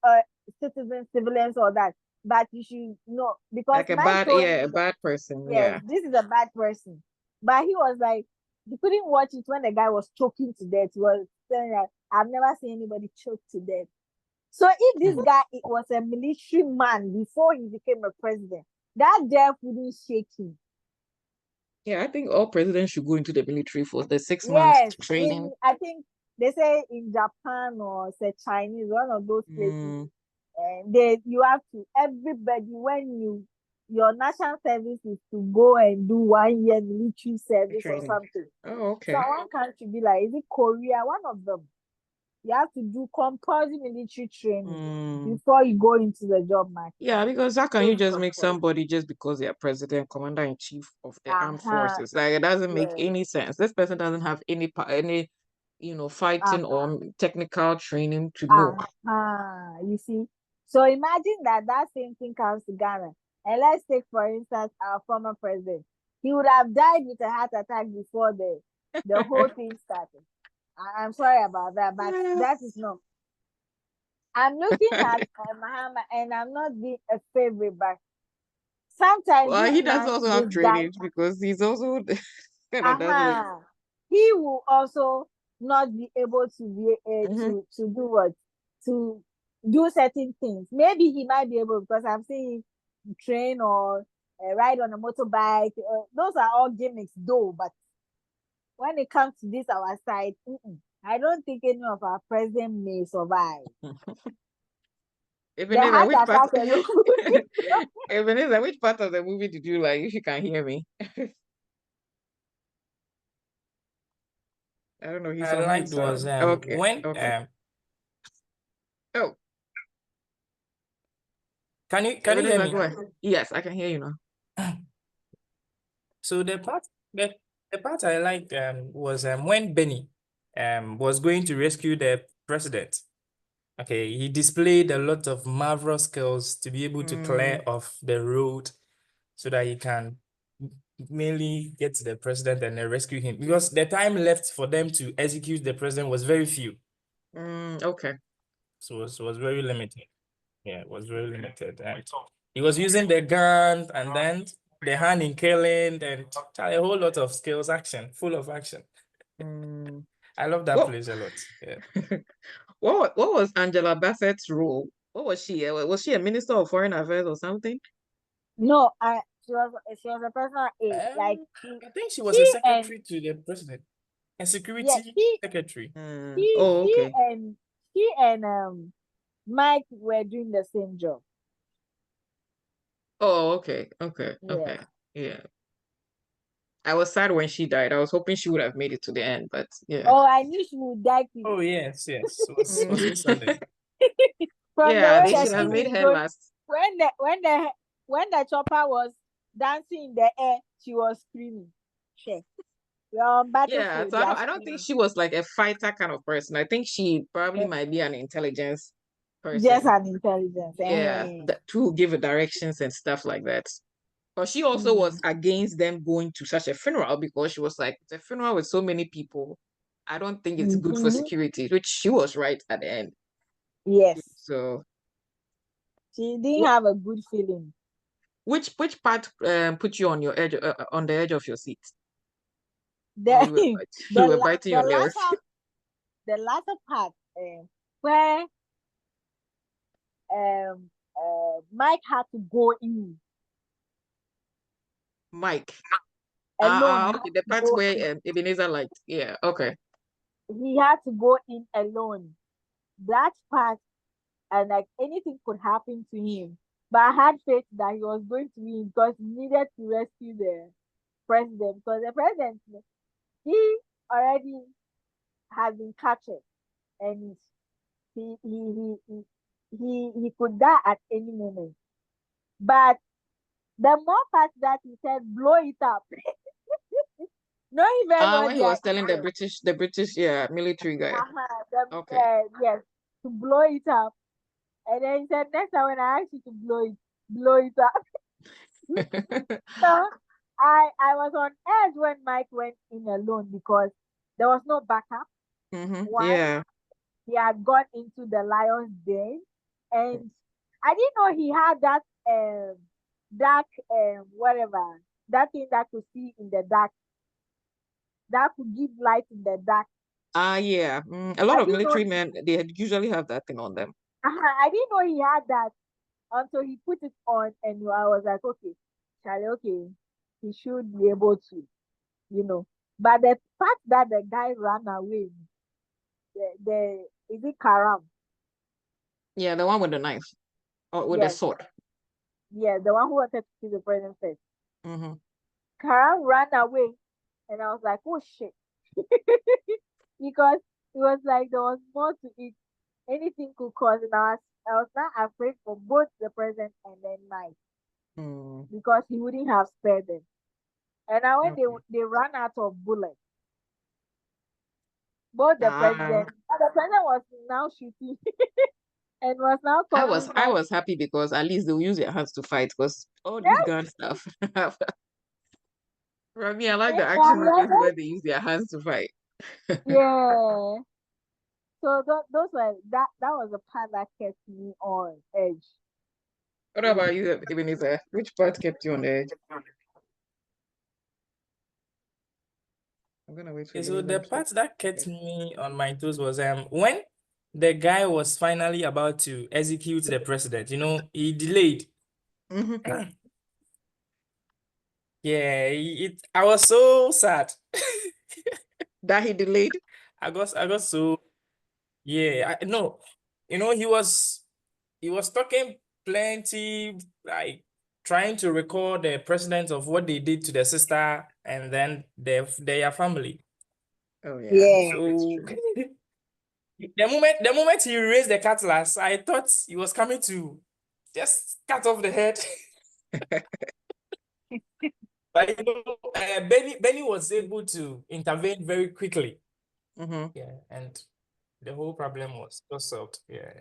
uh, citizens, civilians, or that, but you should know because like Mike told a him that bad person. yes, Yeah. this is a bad person, but he was like, he couldn't watch it when the guy was choking to death. He was saying that I've never seen anybody choke to death. So if this guy it was a military man before he became a president, that death wouldn't shake him. Yeah, I think all presidents should go into the military for the 6 months Yes, training. I think they say in Japan or say Chinese, one of those places, Mm, and you have to everybody when your national service is to go and do 1 year military service or training. something. Oh, So okay. one country be like, is it Korea? One of them. You have to do compulsory military training before you go into the job market. Yeah, because how can you It's just make compulsory. somebody just because they are president, commander in chief of the armed Uh-huh. forces? Like it doesn't make Yes. any sense. This person doesn't have any fighting or technical training to know. You see. So imagine that same thing comes to Ghana. And let's take, for instance, our former president. He would have died with a heart attack before the whole thing started. I'm sorry about that, but that is not. I'm looking at Mahama, and I'm not being a favorite, but sometimes Well, this he does man, also have this guy, training because he's also kind of does it. he will also not be able to be to do what, to do certain things. Maybe he might be able because I've seen him train or ride on a motorbike. Those are all gimmicks, though. But when it comes to this our side, I don't think any of our president may survive. The Ebenezer, heart which part? attack alone. Ebenezer, which part of the movie did you like? If you can hear me, I don't know. He's I on mute. liked So was okay, when okay. Oh, can you hear Ebenezer, me? go ahead. Yes, I can hear you now. So the part I liked was when Benny was going to rescue the president. Okay, he displayed a lot of marvelous skills to be able to clear off the road so that he can mainly get to the president and then rescue him because the time left for them to execute the president was very few. Okay. So it was very limited. Yeah, it was very limited. And he was using the gun and then the hand in killing and a whole lot of skills action, full of action. Mm. I love that What place a lot. Yeah. what was Angela Bassett's role? What was she? Was she a minister of foreign affairs or something? No, she was a personal aide. Like I think she was a she and secretary to the president, a yeah, security she secretary. she Oh, she okay. and she and Mike were doing the same job. Oh, okay. Okay. Yeah. Okay. Yeah. I was sad when she died. I was hoping she would have made it to the end, but yeah. Oh, I knew she would die quick. Oh yes, yes. Was so sudden. From the Yeah, way they the should have thing made is her going. last. When the chopper was dancing in the air, she was screaming. Sure. You're on Yeah, battlefield, so you are I don't think screaming. she was like a fighter kind of person. I think she probably Eh, might be an intelligence Just person. an intelligence. Yeah, to give directions and stuff like that. But she also was against them going to such a funeral because she was like, the funeral with so many people, I don't think it's good for Mm-hmm. security, which she was right at the end. Yes. So, She didn't what, have a good feeling. which part put you on your edge, on the edge of your seat when you were The you the were la- biting the your nails? latter part, where Mike had to go in Mike. alone. He Okay, had the to part go in. where Ebenezer liked. Yeah, okay. He had to go in alone. That part, and like anything could happen to him. But I had faith that he was going to win because he needed to rescue the president. Because the president, he already has been captured, and he he he he, he could die at any moment. But the more part that he said, blow it up. Knowing very well When he they are was telling the British, yeah, military guy. Okay. yes, to blow it up. And then he said, next time when I ask you to blow it up. So I was on edge when Mike went in alone because there was no backup. One, Yeah. he had gone into the lion's den, and I didn't know he had that dark whatever, that thing that could see in the dark, that could give light in the dark. Yeah. A lot I of didn't know military men, they usually have that thing on them. I didn't know he had that until he put it on, and I was like, okay, Charlie, okay, he should be able to, you know. But the fact that the guy ran away, the is it Karam? Yeah, the one with the knife or with the Yes, sword. yeah, the one who wanted to kill the president first. Mm-hmm. Karam ran away, and I was like, oh shit, because it was like there was more to it. Anything could cause, and I was not afraid for both the president and then Mike because he wouldn't have spared them. And now when Okay. they ran out of bullets, both the Ah, president and the president was now shooting and was now covering I Mike. was happy because at least they'll use their hands to fight because all these Yes, gun stuff. For me, I like the action yes, movies where they use their hands to fight. yeah. So those were that was the part that kept me on edge. What Yeah. about you, Ebenezer? Which part kept you on the edge? I'm gonna wait for Okay, so the Ebenezer to. part that kept me on my toes was when the guy was finally about to execute the president, he delayed. Yeah, I was so sad. That he delayed. I got so yeah, no, he was talking plenty, like trying to record the president of what they did to their sister and then their family. Oh yeah, Yeah. that's So true. the moment he raised the cutlass, I thought he was coming to just cut off the head. But Benny was able to intervene very quickly. Yeah, and the whole problem was just solved. Yeah,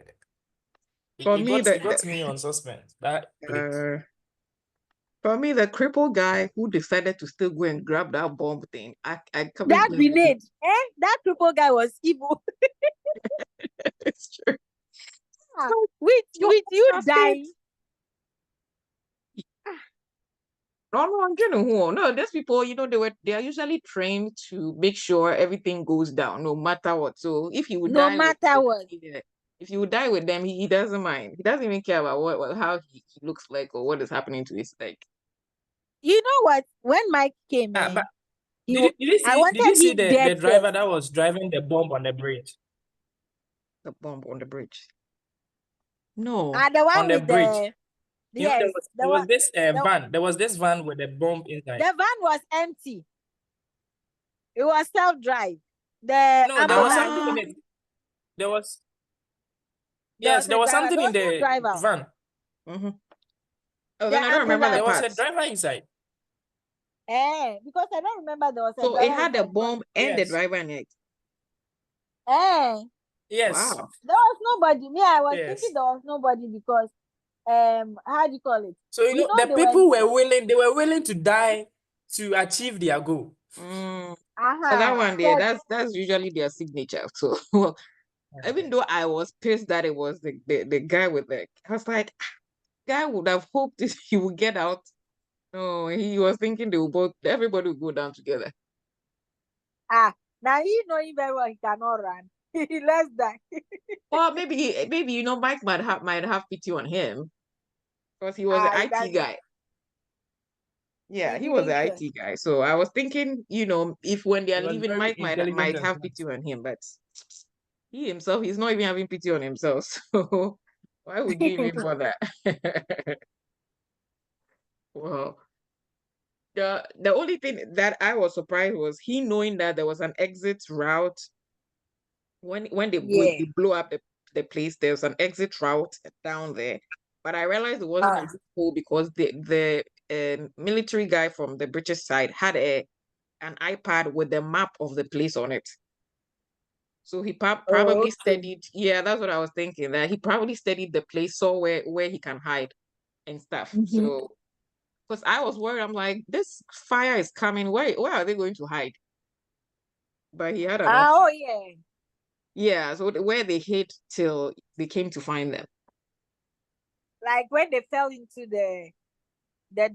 For me, it got me on suspense. That place. for me, the crippled guy who decided to still go and grab that bomb thing, I couldn't That believe it. grenade, that cripple guy was evil. It's true. Ah, Like, with your you husband dying. No, no, I'm getting who. No, these people, they are usually trained to make sure everything goes down, no matter what. So if you would No die with matter what. if you would die with them, he doesn't mind. He doesn't even care about how he looks like or what is happening to his leg. You know what? When Mike came But in, did you I see wanted him the dead driver first. that was driving the bomb on the bridge? The bomb on the bridge. No. The one On the with bridge. the You know, yes, there was this the, van. There was this van with a bomb inside. the van was empty. It was self-drive. The No, there was something ambulance. in it. There was There yes, was there a was driver. something There in was no the driver. van. Mm-hmm. Oh, The then I don't remember the There was a parts. driver inside. Because I don't remember there was a So it driver had the inside because bomb and the Yes. driver in it. Yes. Wow. there was nobody. Me, I was Yes. thinking there was nobody because how do you call it? So you know the they people were willing to die to achieve their goal. So that one there, that's usually their signature. So even though I was pissed that it was the guy with the, I was like, guy would have hoped he would get out. No, he was thinking everybody would go down together. Now you know him very well. He cannot run. Let's die. Well, maybe Mike might have pity on him because he was an IT guy. Yeah, he was an IT guy. So I was thinking, if when they are He was leaving, very Mike intelligent might and have smart. pity on him, but he himself, he's not even having pity on himself. So why would you even bother? Well, the only thing that I was surprised was he knowing that there was an exit route when they blow up the place. There's an exit route down there, but I realized it wasn't a loophole because the military guy from the British side had an iPad with the map of the place on it. So he probably studied. Yeah, that's what I was thinking. That he probably studied the place, saw where he can hide and stuff. So, because I was worried, I'm like, this fire is coming. Where are they going to hide? But he had an option. Yeah, so where they hid till they came to find them. Like when they fell into the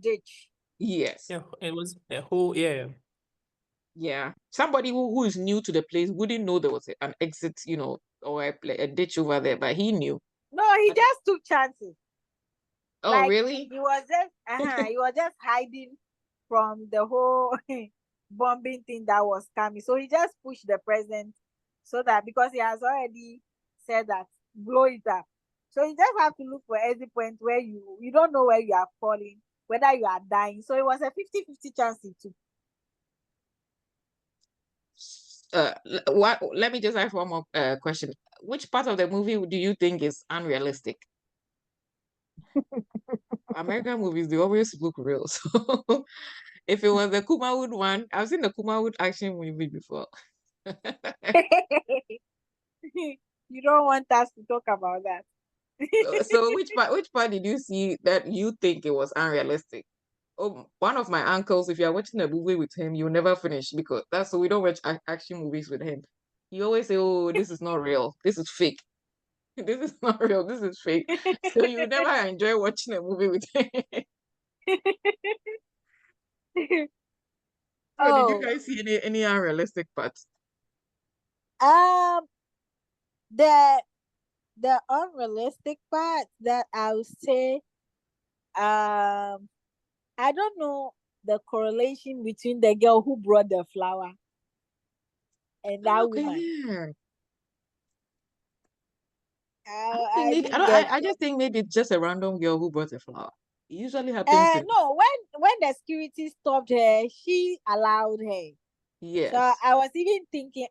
ditch. Yes. Yeah, it was a whole Yeah. Somebody who is new to the place wouldn't know there was an exit, or a ditch over there, but he knew. No, he just took chances. Oh, really? He was just hiding from the whole bombing thing that was coming. So he just pushed the president so that because he has already said that blow it up. So you just have to look for every point where you don't know where you are falling, whether you are dying. So it was a 50-50 chance he took. Let me just ask one more question. Which part of the movie do you think is unrealistic? American movies, they always look real. So if it was the Kumawood one, I've seen the Kumawood action movie before. You don't want us to talk about that. So which part did you see that you think it was unrealistic? Oh, one of my uncles, if you're watching a movie with him, you'll never finish because so we don't watch action movies with him. He always say, "Oh, this is not real. This is fake. This is not real. This is fake." So you never enjoy watching a movie with him. So did you guys see any unrealistic parts? The unrealistic part that I would say, I don't know the correlation between the girl who brought the flower and that woman. I just think maybe it's just a random girl who brought a flower. It usually happens. No, when the security stopped her, she allowed her. Yes. So I was even thinking,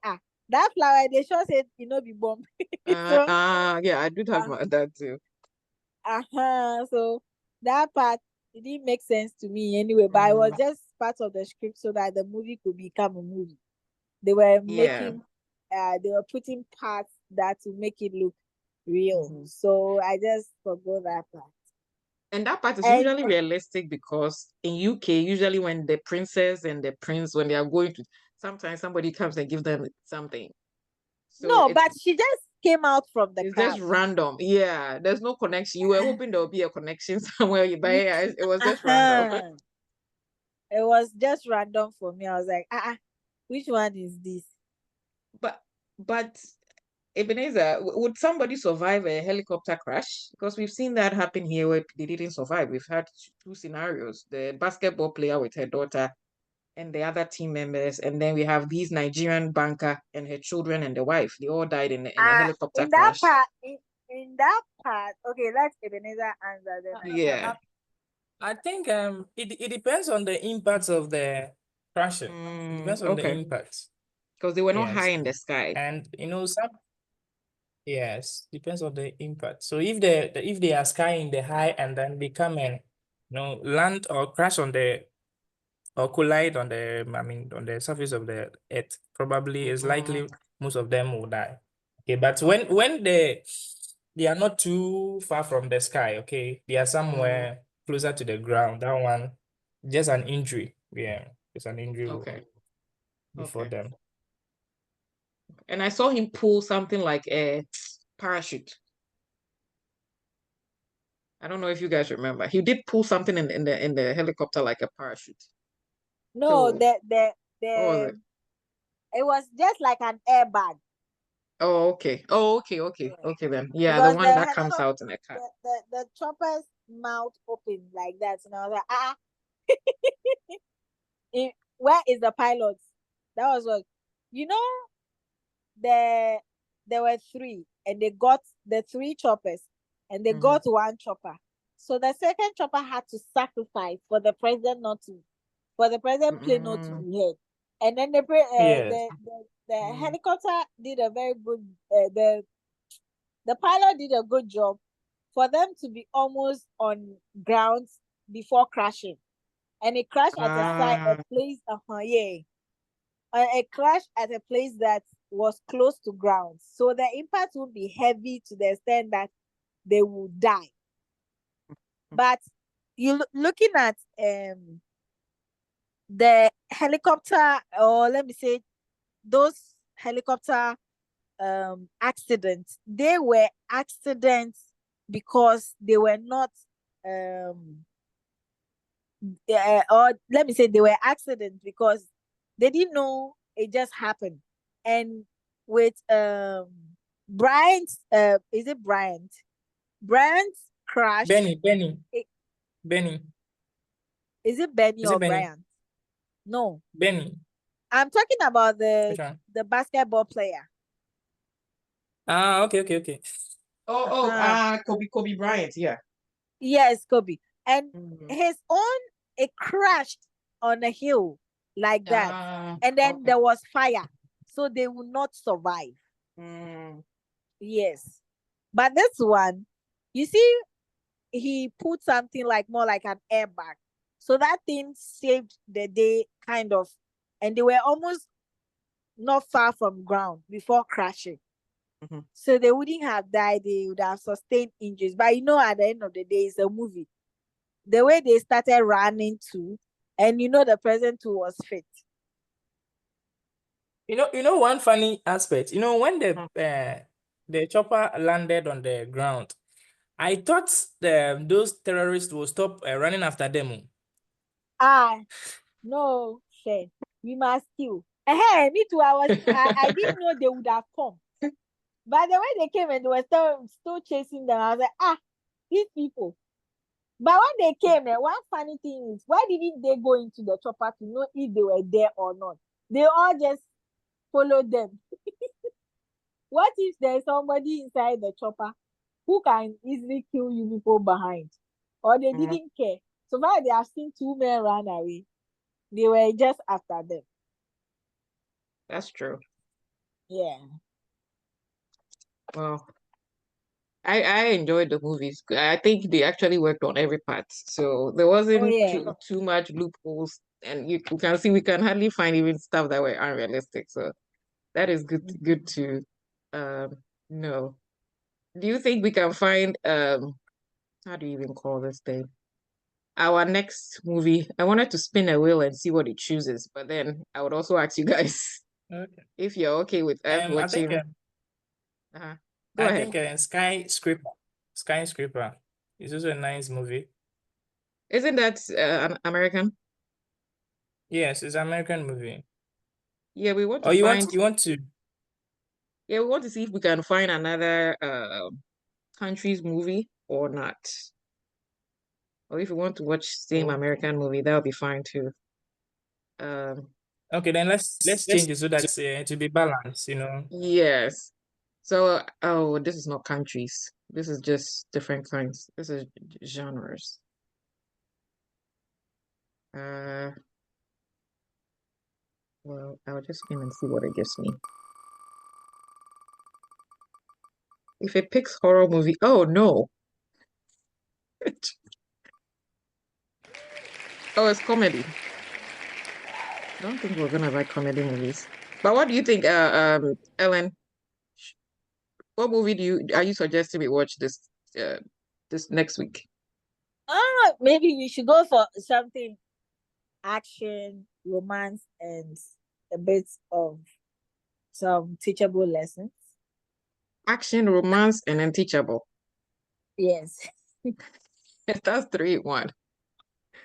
that flower they sure said be bomb. Yeah, I do talk about that too. So that part it didn't make sense to me anyway, but it was just part of the script so that the movie could become a movie. They were making they were putting parts that to make it look real. So I just forgot that part. And that part is usually realistic because in UK, usually when the princess and the prince, when they are going to, sometimes somebody comes and gives them something. So but she just came out from the It's cab. just random. Yeah, there's no connection. You were hoping there would be a connection somewhere, but yeah, it was just random. It was just random for me. I was like, which one is this? But Ebenezer, would somebody survive a helicopter crash? Because we've seen that happen here where they didn't survive. We've had two scenarios: the basketball player with her daughter and the other team members, and then we have these Nigerian banker and her children and the wife. They all died in a helicopter In that crash. part, in that part, okay, let Ebenezer answer them. Yeah. I think it depends on the impacts of the crashing. It depends on the Okay. impacts. Because they were not high Yes. in the sky. And some depends on the impact. So if they are skying the high and then they come and land or crash on the or collide on the surface of the earth, probably it's likely most of them will die. Okay, but when they are not too far from the sky, okay, they are somewhere closer to the ground. That one, just an injury. Yeah, it's an injury Okay. before Okay. them. And I saw him pull something like a parachute. I don't know if you guys remember. He did pull something in the helicopter like a parachute. No, So the what was it? it was just like an airbag. Oh, okay. Oh, okay, okay. Yeah. Okay then. Yeah, the Because one that comes out in a car. the chopper's mouth opened like that. And I was like, where is the pilot? That was what, you know, there were three, and they got the three choppers, and they got one chopper. So the second chopper had to sacrifice for the president plane not to be hit. And then Yes. the helicopter did a very good. The pilot did a good job for them to be almost on ground before crashing, and it crashed at a place. It crashed at a place that was close to ground, so the impact would be heavy to the extent that they would die. But you looking at the helicopter, or let me say, those helicopter accidents, they were accidents because they were not or let me say they were accidents because they didn't know it just happened. And with Bryant's is it Bryant's crash, Benny. is it Benny Is it or Benny? Bryant? No, Benny. I'm talking about Which one? the basketball player. Okay. Kobe Bryant, yeah. Yes, Kobe. And his own, it crashed on a hill like that. And then there was fire. So they would not survive. Yes. But this one, you see, he put something like more like an airbag. So that thing saved the day, kind of. And they were almost not far from ground before crashing. So they wouldn't have died, they would have sustained injuries. But at the end of the day, it's a movie. The way they started running too, and the president too was fit. One funny aspect. When the chopper landed on the ground, I thought those terrorists will stop running after them. No, shit. We must kill. Hey, me too. I didn't know they would have come. By the way, they came and they were still chasing them. I was like, these people. But when they came, one funny thing is, why didn't they go into the chopper to know if they were there or not? They all just followed them. What if there's somebody inside the chopper who can easily kill you people behind? Or they didn't care. So far, they have seen two men run away. They were just after them. That's true. Yeah. Well, I enjoyed the movies. I think they actually worked on every part, so there wasn't too much loopholes, and you can see we can hardly find even stuff that were unrealistic. So that is good to know. Do you think we can find how do you even call this thing? Our next movie? I wanted to spin a wheel and see what it chooses, but then I would also ask you guys Okay. if you're okay with us I think watching. Go I ahead. think Skyscraper. Skyscraper is also a nice movie. Isn't that an American? Yes, it's an American movie. Yeah, we want to Or you find. want you want to Yeah, we want to see if we can find another country's movie or not. Or if you want to watch same oh, American movie, that'll be fine too. Um, okay, then let's change it so that to be balanced, you know. yes. So, oh, this is not countries. This is just different kinds. This is genres. Uh, well, I'll just spin and see what it gives me. If it picks horror movie, oh no. Oh, it's comedy. I don't think we're gonna like comedy movies. But what do you think, Ellen? What movie are you suggesting we watch this next week? Maybe we should go for something action, romance, and a bit of some teachable lessons. Action, romance, and then teachable. Yes. That's 3 in 1.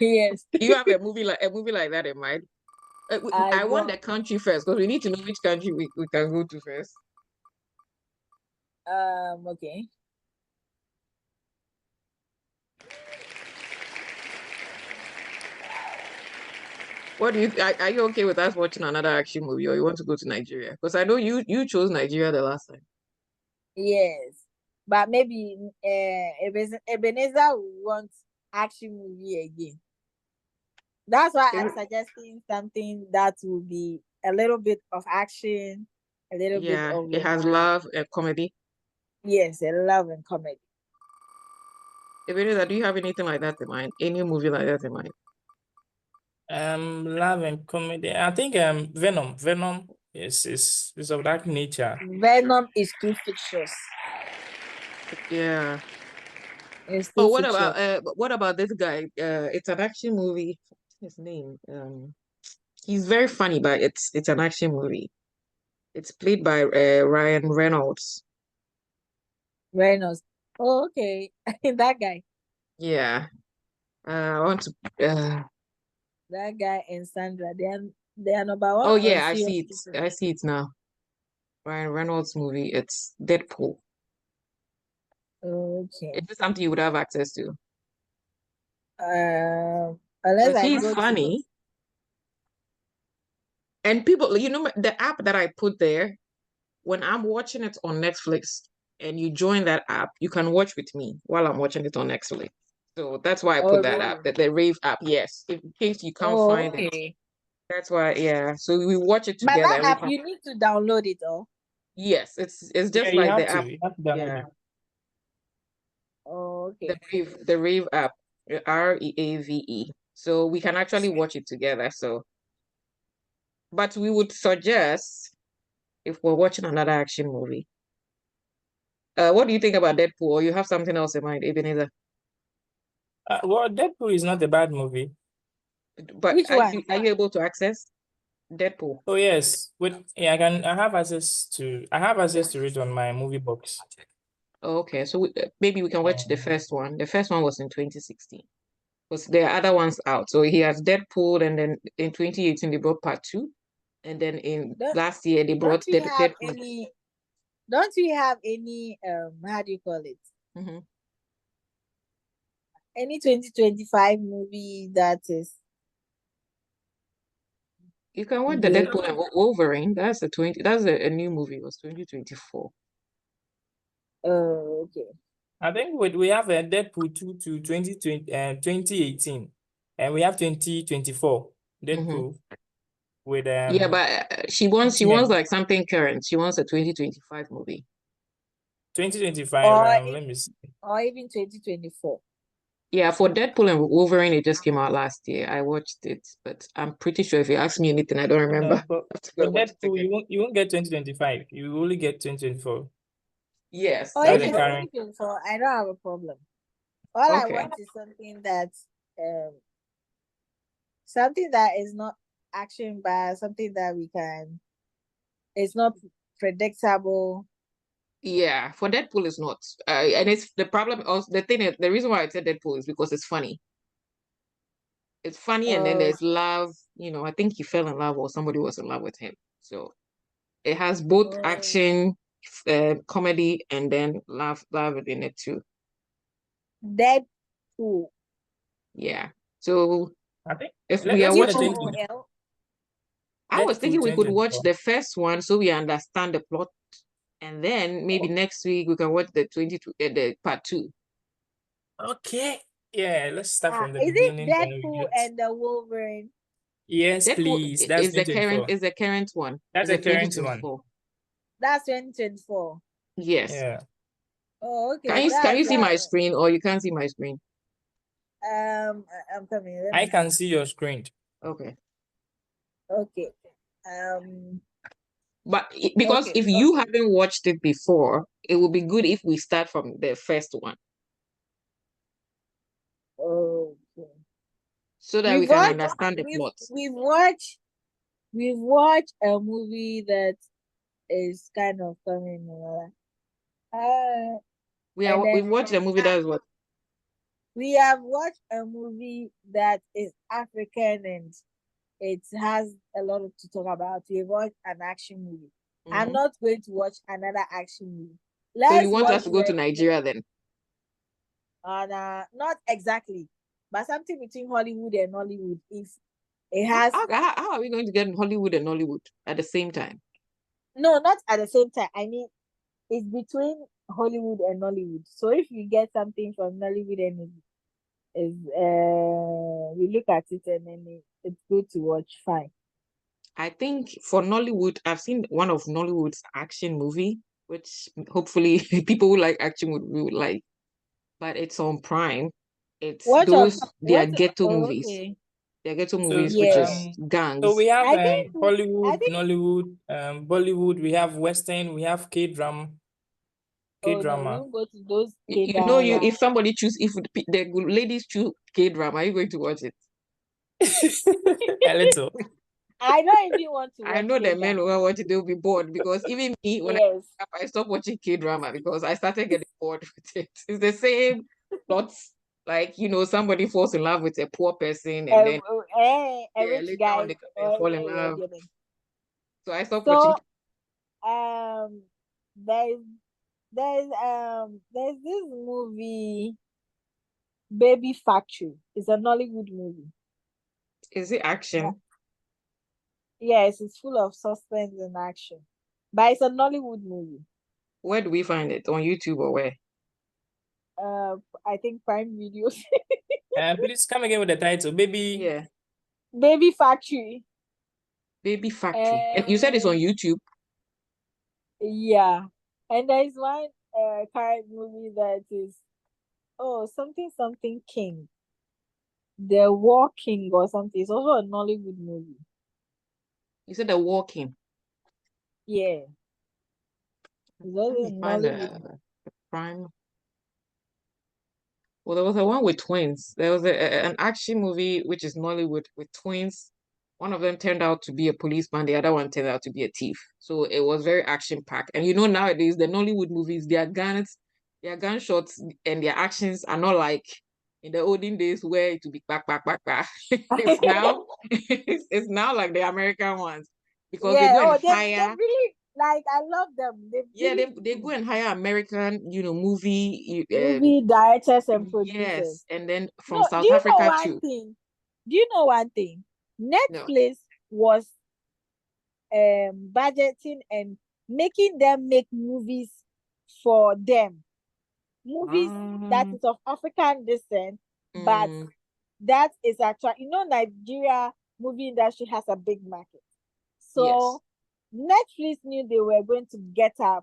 Yes. You have a movie like that in mind? I I want the don't. country first because we need to know which country we can go to first. Okay. What do you are you okay with us watching another action movie, or you want to go to Nigeria? Because I know you chose Nigeria the last time. Yes. But maybe Ebenezer will want action movie again. That's why I'm suggesting something that will be a little bit of action, a little bit Yeah, of it has romance. love and comedy. Yes, a love and comedy. Ebenezer, do you have anything like that in mind? Any movie like that in mind? Love and comedy. I think Venom. Venom is of that nature. Venom is too fictitious. Yeah. It's Oh, too fictitious. what about this guy? It's an action movie. What's his name? He's very funny, but it's an action movie. It's played by Ryan Reynolds. Reynolds. Oh, okay. That guy. Yeah. I want to. That guy and Sandra. They are number one Oh on yeah, I serious see it. people. I see it now. Ryan Reynolds movie. It's Deadpool. Okay. Is this something you would have access to? Unless Because I he's go to funny. And people, the app that I put there, when I'm watching it on Netflix and you join that app, you can watch with me while I'm watching it on Netflix. So that's why I oh put that app, really? the Rave app. Yes, in case you can't Oh, find it. okay. That's why, yeah. So we watch it But together that and we app can. you need to download it all. Yes, it's Yeah, just like the app. you have to download Yeah, it. Oh, the okay. Rave app, REAVE. So we can actually watch it together. So, but we would suggest if we're watching another action movie. What do you think about Deadpool? Or you have something else in mind, Ebenezer? Well, Deadpool is not a bad movie. But Which one? are you able to access Deadpool? Oh yes, I have access to it on my movie box. Okay, so maybe we can watch the first one. The first one was in 2016. Because there are other ones out. So he has Deadpool, and then in 2018 they brought part 2, and then in Don't last year they don't brought we have Deadpool. any how do you call it? Mm-hmm. Any 2025 movie that is You can watch the good? Deadpool and Wolverine. That's a new movie. It was 2024. Oh, okay. I think we have a Deadpool 2 to 2018, and we have 2024 Mm-hmm. Deadpool with Yeah, but she wants X-Men. like something current. She wants a 2025 movie. 2025. Or Let me see. or even 2024. Yeah, for Deadpool and Wolverine, it just came out last year. I watched it, but I'm pretty sure if you ask me anything, I don't remember. No, I have to go for and watch it Deadpool, again. you won't get 2025. You will only get 2024. Yes, Or That's that's the even what. current. 2024, I don't have a problem. All I Okay. want is um something that is not action but something that we can it's not predictable. Yeah, for Deadpool is not. And it's the problem also the thing is the reason why I said Deadpool is because it's funny. It's funny and then Oh, there's love. I think he fell in love or somebody was in love with him. So it has both oh, action, comedy, and then love in it too. Deadpool. Yeah. So I think if we are let's get a watching, twenty. DEADPOOL. I was Deadpool thinking we could watch 2024. the first one so we understand the plot, and then maybe next week we can watch the part two. Okay. Yeah, let's start from the Is it beginning. Then we Deadpool get. and the Wolverine? Yes, Deadpool please. That's is the current 2024. is the current one. That's Is the the current one. 2024. That's 2024. Yes. Yeah. Oh, Can okay. you That's see my screen or you can't see my screen? I'm coming. Let I me can see. see your screen. Okay. Okay. Um. But because Okay. if you haven't watched it before, it would be good if we start from the first one Okay. so that we We've can watched. understand the We've plot. we've watched. We've watched a movie that is kind of coming. And then We've watched a movie that is what? we have watched a movie that is African and it has a lot to talk about. We watched an action movie. I'm Mhm. not going to watch another action movie. So you Let's want us watch to go to the Nigeria then? not exactly, but something between Hollywood and Nollywood. If it has How are we going to get Hollywood and Nollywood at the same time? no, not at the same time. I mean, it's between Hollywood and Nollywood. So if you get something from Nollywood and is we look at it and then it's good to watch. Fine. I think for Nollywood, I've seen one of Nollywood's action movie, which hopefully people who like action would like, but it's on Prime. It's What of their what? ghetto Oh, movies. okay. Their ghetto So movies, which is Yes, so we gangs. have I think I Hollywood, think. Nollywood, Bollywood, we have Western, we have K-drama, Oh no, we K-drama. won't go to those You know, K-drama. if somebody choose, if the ladies choose K-drama, are you going to watch it? A little. I don't even want to I watch know the men K-drama. who will watch it, they'll be bored because even me, when Yes, I stopped watching K-drama because I started getting bored with it. It's the same plots, like somebody falls in love with a poor person and then a yeah, rich later on guy they come and or fall in love. So I stopped watching. so there's there's this movie Baby Factory. It's a Nollywood movie. Is it Yeah. action? Yes, it's full of suspense and action, but it's a Nollywood movie. Where do we find it? On YouTube or where? I think Prime Videos. Please come again with the title, baby. Yeah, Baby Factory. Baby Factory. And you said it's on And YouTube. yeah, and there's one current movie that is something King, the War King or something. It's also a Nollywood movie. You said The Walking. Yeah, it's Let also a me find Nollywood. the Prime. Well, there was a one with twins. There was an action movie which is Nollywood with twins. One of them turned out to be a policeman, the other one turned out to be a thief. So it was very action packed. And nowadays the Nollywood movies, their gunshots and their actions are not like in the olden days where it would be back, back, back, back. It's now it's now like the American ones because they Yeah. go and Oh, they hire really like. I love them. They yeah, really they go and hire American, movie movie directors and yes, producers. and then No, from do South you know Africa one too. thing? Do you know one thing? No. Netflix was budgeting and making them make movies for them. Movies that Um, is of African descent, but mm, that is actually Nigeria movie industry has a big market. yes. So Netflix knew they were going to get a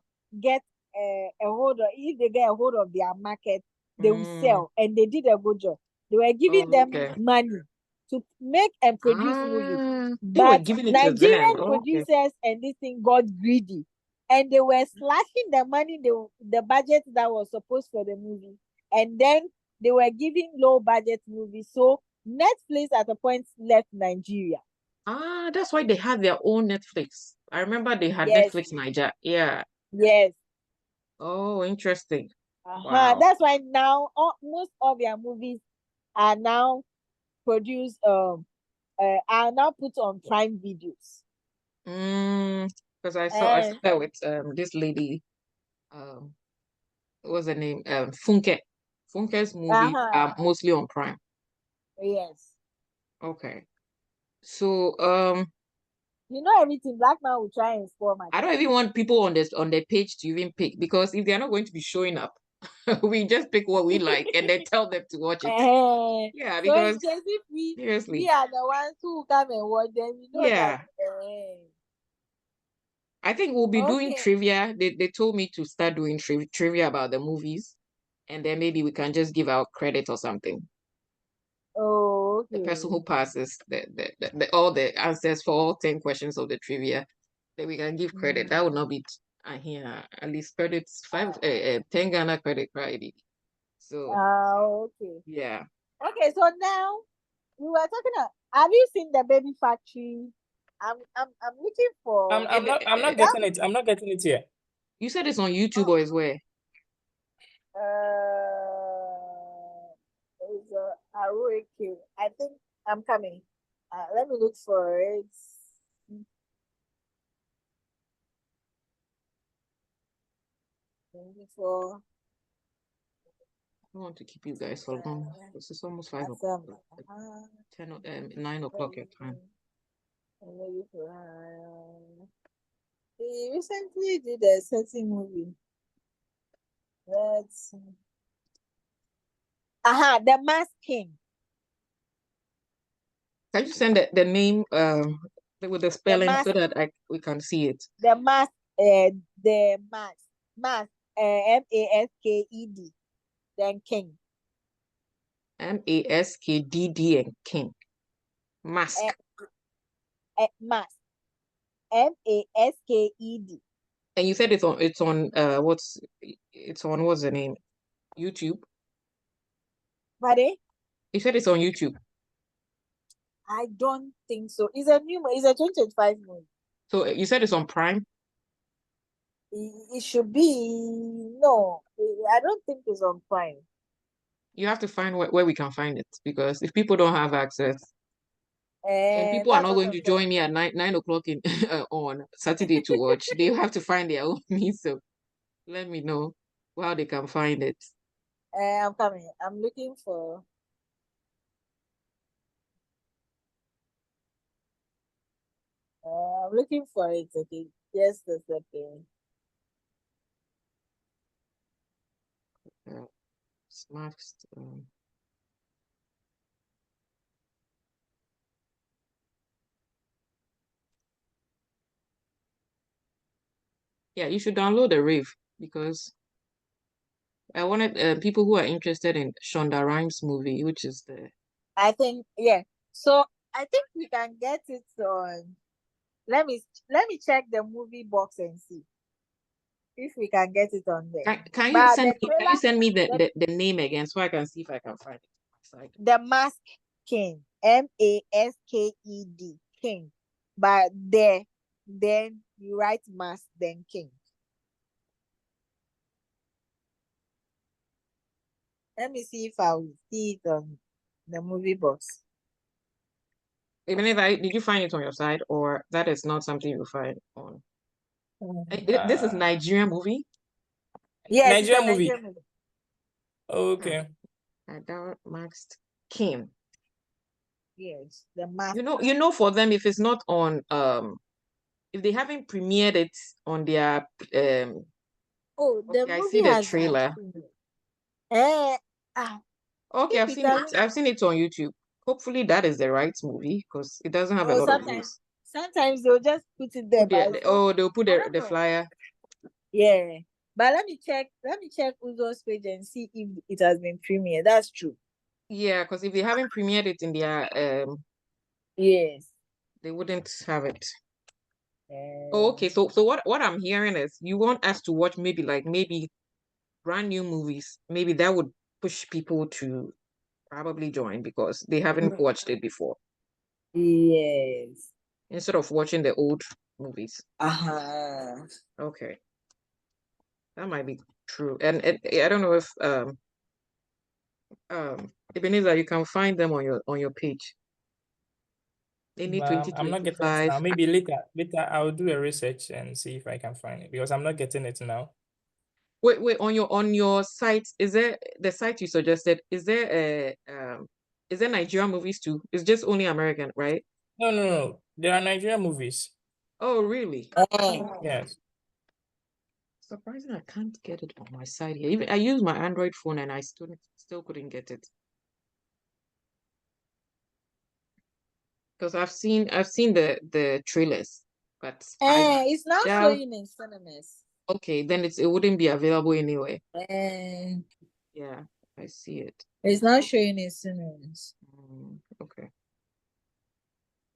hold of if they get a hold of their market, they will Mm, sell, and they did a good job. They were giving oh, them okay. money to make and produce movies. They were But giving it to them. Nigerian Oh, okay. producers and this thing got greedy and they were slashing the money, the budget that was supposed for the movie. And then they were giving low budget movies. So Netflix at a point left Nigeria. That's why they had their own Netflix. I remember they had Yes, Netflix Niger. Yeah. yes. Oh, interesting. Wow. That's why now most of their movies are now produced are now put on Prime Videos. Because I saw And that with this lady, what was her name? Funke. Funke's movies are uh-huh. mostly on Prime. Yes. Okay. So You know everything. Black man will try and spoil my I don't time. even want people on this on their page to even pick, because if they're not going to be showing up, we just pick what we like and then tell them to watch it. Yeah, So in because case if we seriously, are the ones who come and watch them, we know that yeah. I think we'll be doing okay. trivia. They told me to start doing trivia about the movies, and then maybe we can just give out credit or something. Oh, The person okay. who passes all the answers for all 10 questions of the trivia, then we can give credit. That would not be here. At least credits 10 Ghana credit Friday. So Okay. yeah. Okay, so now we were talking about, have you seen the baby factory? I'm looking for I'm not getting it. I'm not getting it here. You said it's on YouTube or is where? it's a I think I'm coming. Let me look for it. For I don't want to keep you guys for long. This is almost 5 o'clock. Assam. 9 o'clock your time. He recently did a certain movie. Let's see. The Mask King. Can you send the name with the The spelling so Mask. that we can see it? The Mask. The Mask. Mask. Masked. Then King. Maskdd and King. Mask. Mask. Masked. And you said it's on what's the name? YouTube. Pardon? You said it's on YouTube. I don't think so. It's a 2025 movie. So you said it's on Prime. It should be no. I don't think it's on Prime. You have to find where we can find it, because if people don't have access, and people are That's not what going I'm to saying. join me at 9 o'clock in on Saturday to watch, they have to find their own means. So let me know how they can find it. I'm coming. I'm looking for. I'm looking for it. Okay, just a second. Smart. Yeah, you should download the Rave, because I wanted people who are interested in Shonda Rhimes movie, which is the I think yeah. So I think we can get it on. Let me check the movie box and see if we can get it on there. Can you But send the me trailer, the name again so I can see if I can find it on my side? the Mask King, Masked King, but then you write Mask then King. Let me see if I will see it on the movie box. Even if did you find it on your side, or that is not something you find on? This is Uh, Nigerian movie. Yes, it's a Nigerian movie. Nigerian movie. Okay. Adult Max Kim. Yes, the Mask. You know, for them, if it's not on if they haven't premiered it on their Oh, the okay, I see movie the has been. trailer. Eh, ah, Okay, if I've it seen it. doesn't. I've seen it on YouTube. Hopefully that is the right movie, because it doesn't have a Oh, lot of sometimes, views. sometimes they'll just put it there, Put but it's not. they'll put I the don't know. flyer. Yeah, but let me check. Let me check Uzo's page and see if it has been premiered. That's true. Yeah, because if they haven't premiered it in their Yes. they wouldn't have it. Oh, Um, okay. So what I'm hearing is you want us to watch maybe brand new movies. Maybe that would push people to probably join because they haven't watched it before, yes. instead of watching the old movies. Uh-huh. Okay. That might be true. And I don't know if Ebenezer, you can find them on your page. They need I'm not getting it 2025. now. Maybe later I'll do a research and see if I can find it because I'm not getting it now. Wait, on your site, is there the site you suggested? Is there Nigerian movies too? It's just only American, right? No. There are Nigerian movies. Oh, really? Yes. Surprising, I can't get it on my side here. Even I use my Android phone and I still couldn't get it. Because I've seen the trailers, but It's not doubt. showing in cinemas. Okay, then it wouldn't be available anywhere. Eh, Yeah, I see it. it's not showing in cinemas. Okay.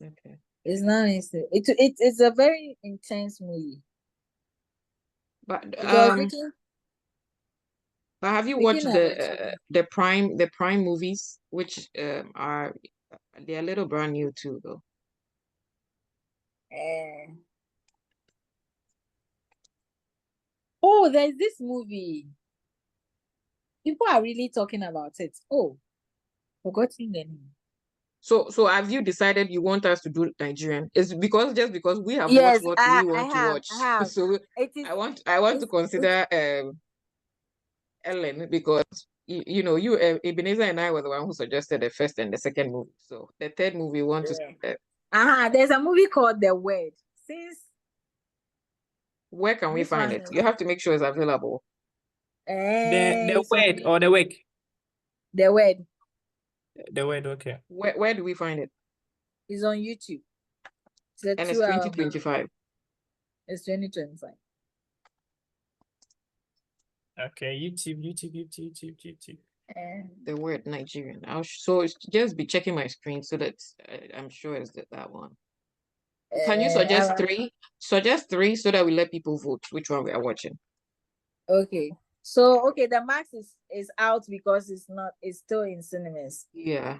Okay. It's not instant. It's a very intense movie. But Because have you looking watched at it, the Prime movies, which they're a little brand new too though. oh, there's this movie. People are really talking about it. Oh, forgotten the name. So have you decided you want us to do Nigerian? It's just because we have Yes, watched what we I want to have. watch. I have. So It is. I want to It's. consider Ellen because you Ebenezer and I were the one who suggested the first and the second movie. So the third movie we want to There's a movie called The Word. Since where can we this find one it? is. You have to make sure it's available. The It's on word or the wake? The Word. The word, okay. Where do we find it? It's on YouTube. It's a And it's 2 hour. 2025. It's 2025. Okay, YouTube. The word Nigerian. So just be checking my screen so that I'm sure it's that one. Can you suggest three? Suggest three so that we let people vote which one we are watching. Okay. So the Max is out because it's still in cinemas. Yeah.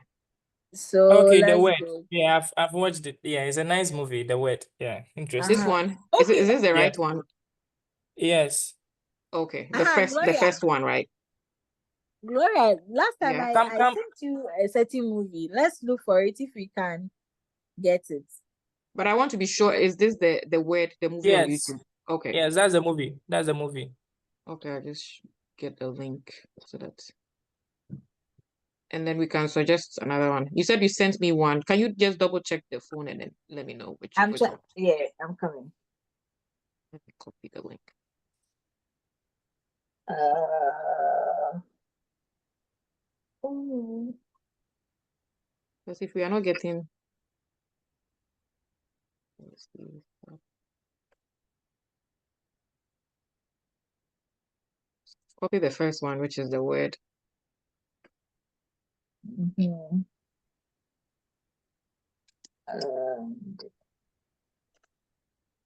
So Okay, The let's Word. go. Yeah, I've watched it. Yeah, it's a nice movie, The Word. Yeah, interesting. This one. Okay. Is this the Yeah. right one? Yes. Okay. Gloria. The first one, right? Gloria, last time Yeah. I Come. sent you a certain movie. Let's look for it if we can get it. But I want to be sure, is this the word, the movie on Yes. YouTube? Okay. Yes, that's the movie. That's the movie. Okay, I'll just get the link so that and then we can suggest another one. You said you sent me one. Can you just double check the phone and then let me know which one? Yeah, I'm coming. Let me copy the link. Because if we are not getting let's see. Copy the first one, which is the word.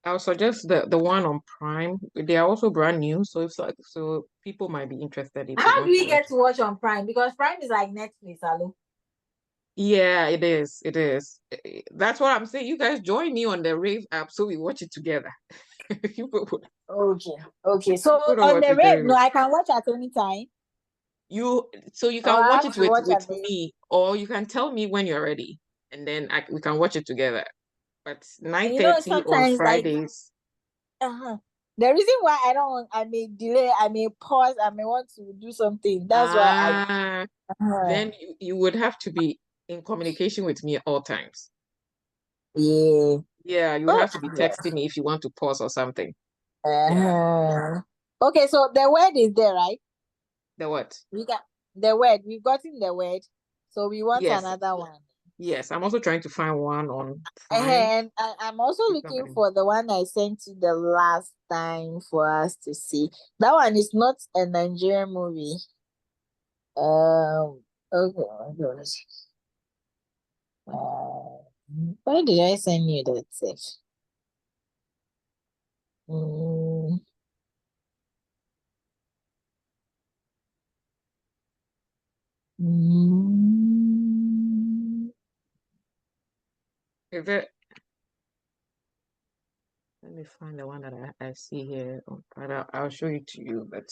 I'll suggest the one on Prime. They are also brand new, so so people might be interested if they How do want we to get watch. to watch on Prime? Because Prime is like Netflix, hello. Yeah, it is. It is. That's what I'm saying. You guys join me on the Rave app so we watch it together. Okay. So People don't on watch the it Red, no, very I can watch at any time. you Or can I watch have it to watch with at the me, or you can tell me when you're ready, and then we can watch it together. But and you know 9:30 on sometimes like Fridays. the reason why I may delay, I may pause, I may want to do something. That's why I Then you would have to be in communication with me at all times. yeah. Yeah, you would have to be texting me if you want to pause or something. Yeah. Okay, so the word is there, right? The what? We got the word. We've gotten the word. So we want Yes. another one. Yes, I'm also trying to find one on Prime. And I'm also looking for the one I sent you the last time for us to see. That one is not a Nigerian movie. Okay. Why did I send you that safe? Is it? Let me find the one that I see here. But I'll show it to you, but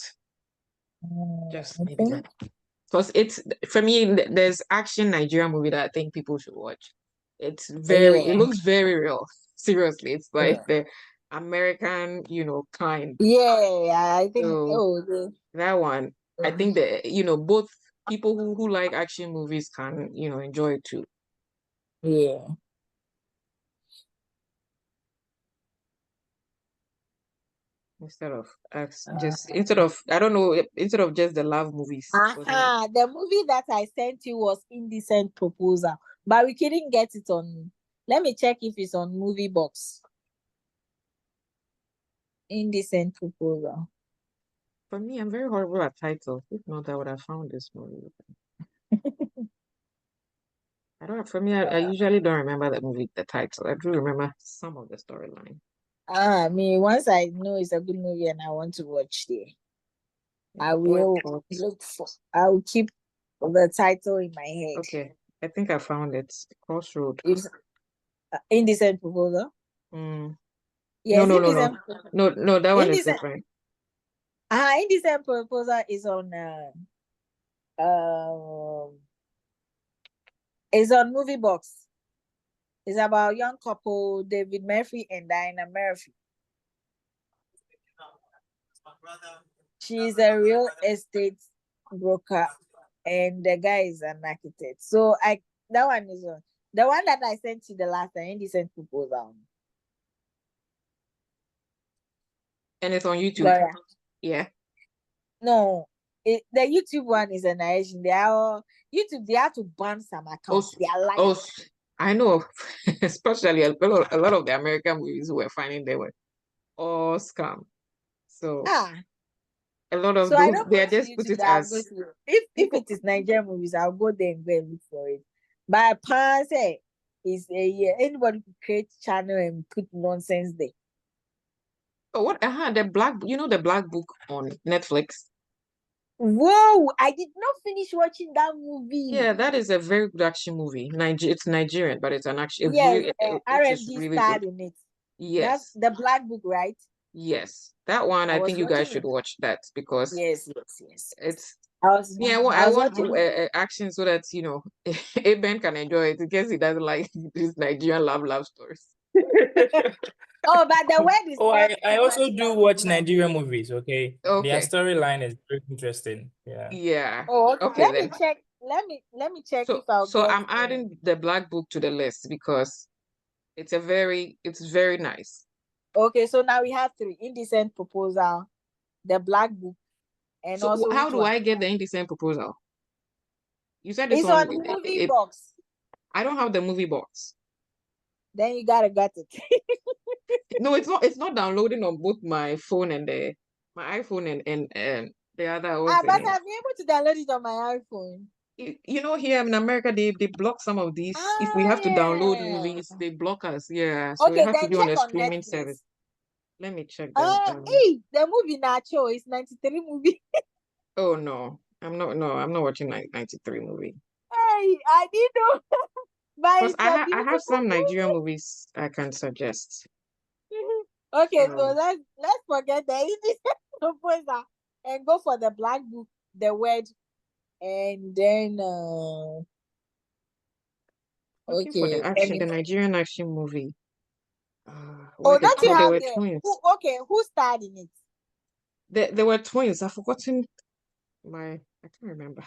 just I maybe think that. Because it's, for me, there's action Nigerian movie that I think people should watch. It yeah, looks very real. Seriously, it's like yeah, the American, kind. yeah. I think So the that one, I think that, both people who like action movies can, enjoy it too. yeah. Instead of I don't know, instead of just the love movies. The movie that I sent you was Indecent Proposal, but we couldn't get it on. Let me check if it's on Movie Box. Indecent Proposal. For me, I'm very horrible at titles. If not, I would have found this movie. For me, I usually don't remember the title. I do remember some of the storyline. I mean, once I know it's a good movie and I want to watch it, I will look for. I will keep the title in my head. Okay, I think I found it. Crossroad. It's Indecent Proposal. Mm. Yes, No, that one is Indecent. different. Indecent Proposal is on. It's on Movie Box. It's about young couple David Murphy and Diana Murphy. She's a real estate broker, and the guy is an architect. So that one is on. The one that I sent you the last time, Indecent Proposal. And it's on YouTube. Gloria. Yeah. No, the YouTube one is an Asian. They are YouTube. They have to ban some accounts. They are like, I know, especially a lot of the American movies were finding they were all scam. So a lot of I those don't they go are to just put YouTube. it as If it is Nigerian movies, I'll go there and go and look for it. But I say is anybody could create channel and put nonsense there. Oh, what? The Black Book on Netflix. Whoa! I did not finish watching that movie. Yeah, that is a very good action movie. It's Nigerian, but it's an action. Yes, R&B really starred in it. Yes, that's the Black Book, right? Yes, that one. I think you guys should watch that because yes. It's I want action so that Aben can enjoy it in case he doesn't like these Nigerian love stories. Oh, but the word is. Oh, I also do watch Nigerian movies. Okay, their storyline is very interesting. Yeah. Yeah. Oh, okay. Let me check. Let me check if I'll So get. I'm adding the Black Book to the list because it's very nice. Okay, so now we have 3: Indecent Proposal, the Black Book, and so also how do I get the Indecent Proposal? You said it's on Movie Box. I don't have the Movie Box. Then you gotta get it. No, it's not. It's not downloading on both my phone and my iPhone and the other. But I'll be able to download it on my iPhone. Here in America, they block some of these. If we have to download movies, they block us. Yeah, so it has to be on a streaming service. Let me check that. Hey, the movie Nacho is 93 movie. Oh no, I'm not watching 93 movie. Hey, I didn't know. Because I have some Nigerian movies I can suggest. Okay, so let's forget the Indecent Proposal and go for the Black Book, the word, and then for the action, the Nigerian action movie. Don't you have twins? Who starred in it? They were twins. I've forgotten I can't remember.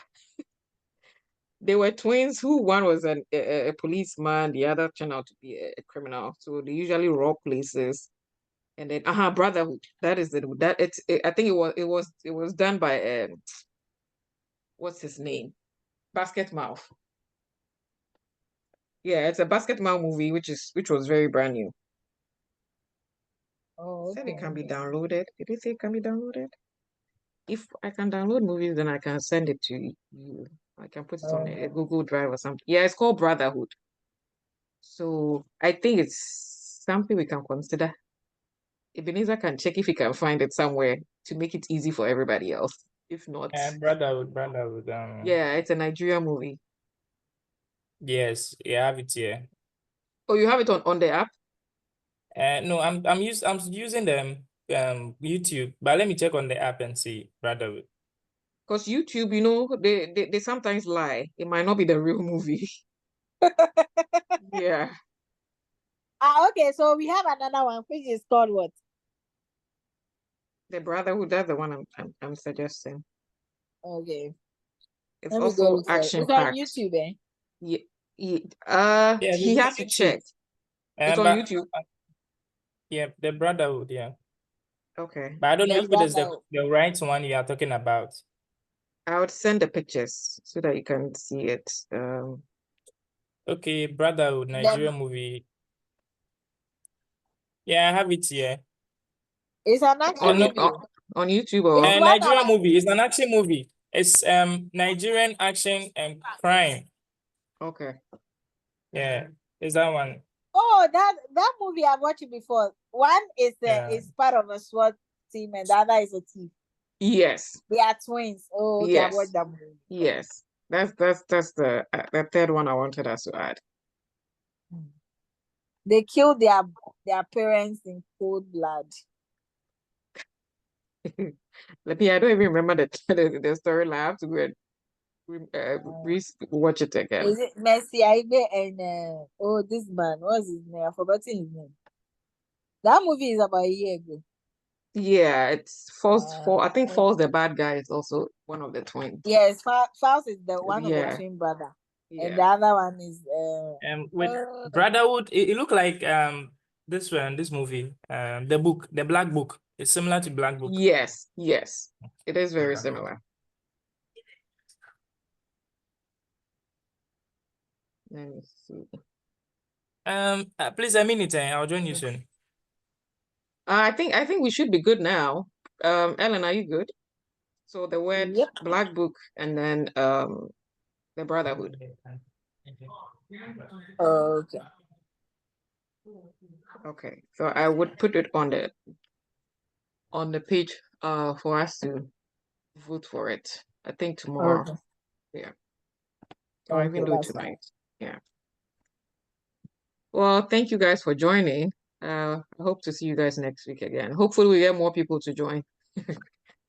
They were twins who one was a policeman, the other turned out to be a criminal. So they usually rob places. And then Brotherhood. That is I think it was done by what's his name? Basket Mouth. Yeah, it's a Basket Mouth movie which was very brand new. Oh, okay. Said it can be downloaded. Did it say it can be downloaded? If I can download movies, then I can send it to you. I can put it on a Google Drive or something. Yeah, it's called Brotherhood. So I think it's something we can consider. Ebenezer can check if he can find it somewhere to make it easy for everybody else. If not, Brotherhood. Yeah, it's a Nigerian movie. Yes, you have it here. Oh, you have it on the app? No, I'm using them YouTube, but let me check on the app and see Brotherhood. Because YouTube, they sometimes lie. It might not be the real movie. Yeah. Okay, so we have another one which is called what? The Brotherhood, that's the one I'm suggesting. Okay. It's Let me go also look for it. action It's on packed. YouTube, eh? Yeah, Yeah, he it's on has to YouTube. check. It's on But YouTube. yeah, the Brotherhood, yeah. Okay. But I don't know The if it is Brotherhood. the right one you are talking about. I would send the pictures so that you can see it. Okay, Brotherhood, The Nigerian movie. Yeah, I have it here. It's an action No, movie. Oh. On YouTube It's or one Nigerian about movie. It's an action movie. It's Nigerian action and crime. okay. Yeah, it's that one. oh that movie I've watched it before. One Yeah. is part of a SWAT team and the other is a thief. Yes. They are twins. Oh, okay, I've Yes. watched that movie. Yes. That's the third one I wanted us to add. They killed their parents in cold blood. Let me. I don't even remember the storyline. I have to go and watch it again. Is it Messi Aibe and this man, what's his name? I've forgotten his name. That movie is about a year ago. Yeah, it's False. I think Uh, False the bad guy is also one of the twins. Yes, Faust is the one of the Yeah. twin brother. And the Yeah. other one is With Brotherhood, it looked like this movie, the book, the Black Book. It's similar to Black Book. Yes. Yes. It is very similar. Let me see. Please a minute, I'll join you soon. I think we should be good now. Ellen, are you good? So the word Yep. Black Book and then the Brotherhood. Okay. Okay. So I would put it on the page for us to vote for it. I think tomorrow. Okay. Yeah. Or Okay, even do it that's fine. tonight. Yeah. Well, thank you guys for joining. I hope to see you guys next week again. Hopefully we get more people to join.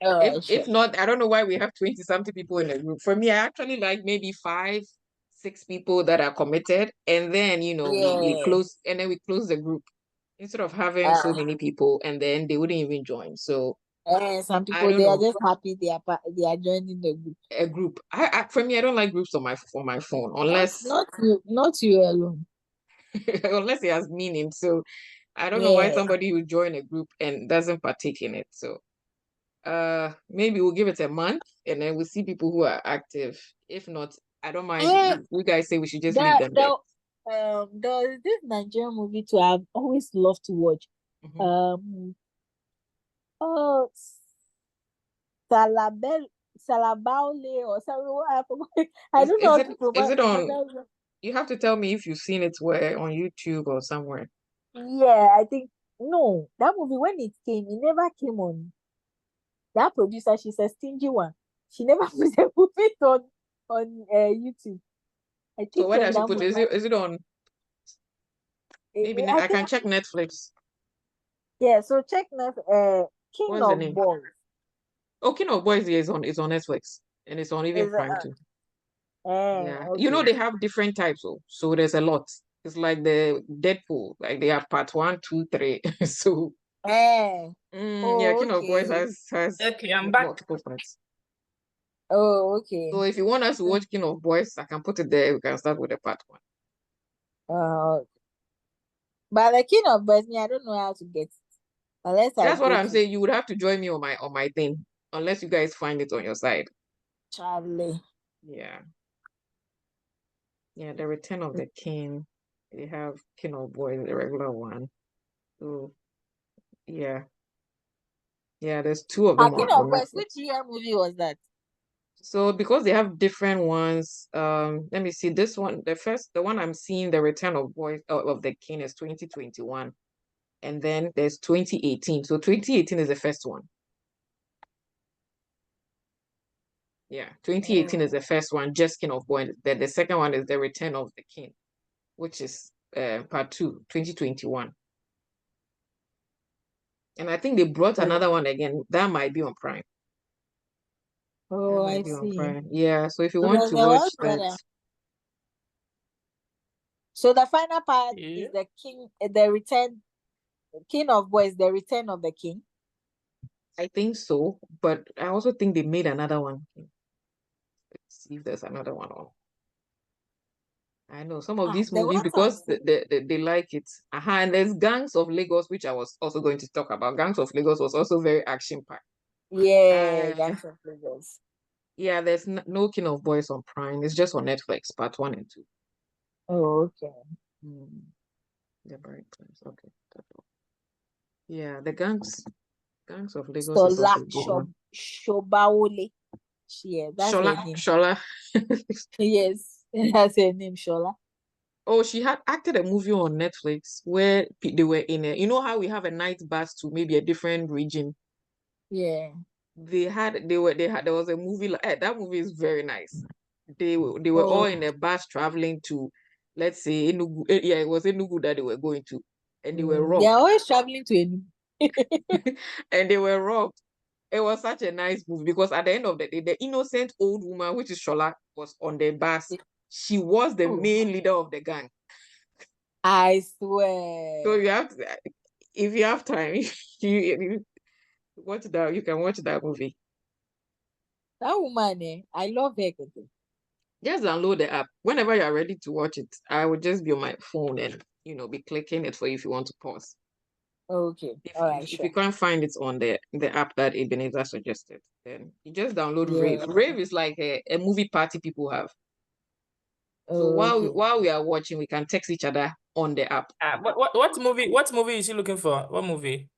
If not, I don't know why we have 20 something people in the group. For me, I actually like maybe 5, 6 people that are committed, and then we close, and then we close the group instead of having so many people, and then they wouldn't even join. So some I people don't they are know. just happy they are joining the group. A group. For me, I don't like groups on my phone unless Not you alone. unless it has meaning. So I don't know why Yeah. somebody would join a group and doesn't partake in it. So maybe we'll give it a month and then we'll see people who are active. If not, I don't mind. You guys say we should just leave them there. There's this Nigerian movie too I've always loved to watch. Oh, Salabaule or something. I don't know how to Is it on? pronounce it. You have to tell me if you've seen it where on YouTube or somewhere. Yeah, I think no. That movie when it came, it never came on. That producer, she's a stingy one. She never put the movie on YouTube. I So think where when does she that put it? Is it on? Maybe I I can think check Netflix. yeah. So check King What's the of name? Boys. Oh, King of Boys is on Netflix and it's on even Is Prime too. Yeah. okay. They have different types. So there's a lot. It's like the Deadpool. Like they have part 1, 2, 3. So yeah, King of Boys Okay. has Okay, I'm back. multiple parts. Oh, okay. So if you want us to watch King of Boys, I can put it there. We can start with the part 1. But the King of Boys, I don't know how to get it. Unless That's what I'm saying. You would have to join me on my thing, unless you guys find it on your side. Charlie. Yeah. Yeah, the Return of the King. They have King of Boys, the regular one. So yeah. Yeah, there's 2 of them King on of Boys, Netflix. which year movie was that? So because they have different ones, let me see. This one, the one I'm seeing, the Return of the King is 2021, and then there's 2018. So 2018 is the first one. Yeah, 2018 is the first one, just King of Boys. Then the second one is the Return of the King, which is part 2, 2021. And I think they brought So, another one again. That might be on Prime. That oh, I might be on see. Prime. Yeah. So if you So want there's to a watch what, that, brother? So the final part Yeah. is the king, the return, king of boys, the return of the king. I think so. But I also think they made another one. Let's see if there's another one on. I know some of these The movies ones I'm because they like it. And there's Gangs of Lagos, which I was also going to talk about. Gangs of Lagos was also very action packed. yeah, Gangs of Lagos. Yeah, there's no King of Boys on Prime. It's just on Netflix, part 1 and 2. Oh, okay. The Bright Times. Okay. Yeah, the Gangs of Lagos is Sola also a good one. Shobawole. Yeah, that's her name. Shola. Yes, that's her name, Shola. Oh, she had acted a movie on Netflix where they were in a, you know how we have a night bus to maybe a different region. Yeah. There was a movie that movie is very nice. They were all in a bus traveling to, let's say Enugu. Yeah, it was Enugu that they were going to, and they were They are robbed. always traveling to Enugu. And they were robbed. It was such a nice movie because at the end of the day, the innocent old woman, which is Shola, was on the bus. She was the Oh. main leader of the gang. I So swear. you have to, if you have time, you watch that. You can watch that movie. That woman, I love her. Just download the app. Whenever you are ready to watch it, I would just be on my phone and be clicking it for you if you want to pause. Okay. If All right, if sure. you can't find it on the app that Ebenezer suggested, then you just download Rave. Yeah. Rave is like a movie party people have. So Okay. while we are watching, we can text each other on the app. What movie? What movie is he looking for? What movie?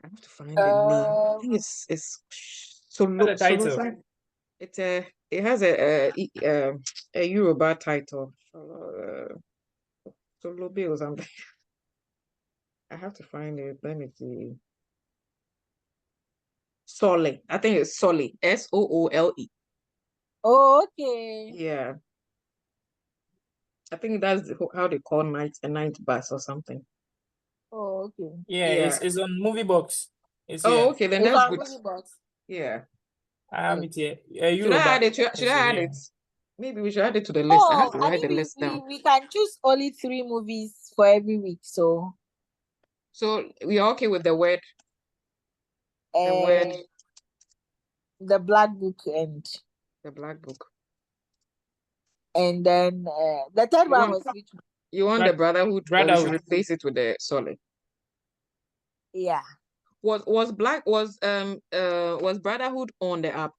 I have to find the name. I think it's What's the title? it has a Yoruba title. Solobe or something. I have to find it. Let me see. Sole. I think it's Sole. Soole. Oh, okay. Yeah. I think that's how they call a night bus or something. Oh, okay. Yeah, Yeah. it's on Movie Box. It's Oh, here. okay, then It's that's on good. Movie Box. Yeah. I have it here. Should I add Yoruba. it? Should I add Yeah. it? Maybe we should add it to the list. I have Oh, to I write the mean, list down. we can choose only 3 movies for every week. So, So we are okay with the word. The uh, word. the Black Book and The Black Book. then the third You one want was which one? you want the Brotherhood, or we should Brotherhood. replace it with the Solid? Yeah. Was Brotherhood on the app?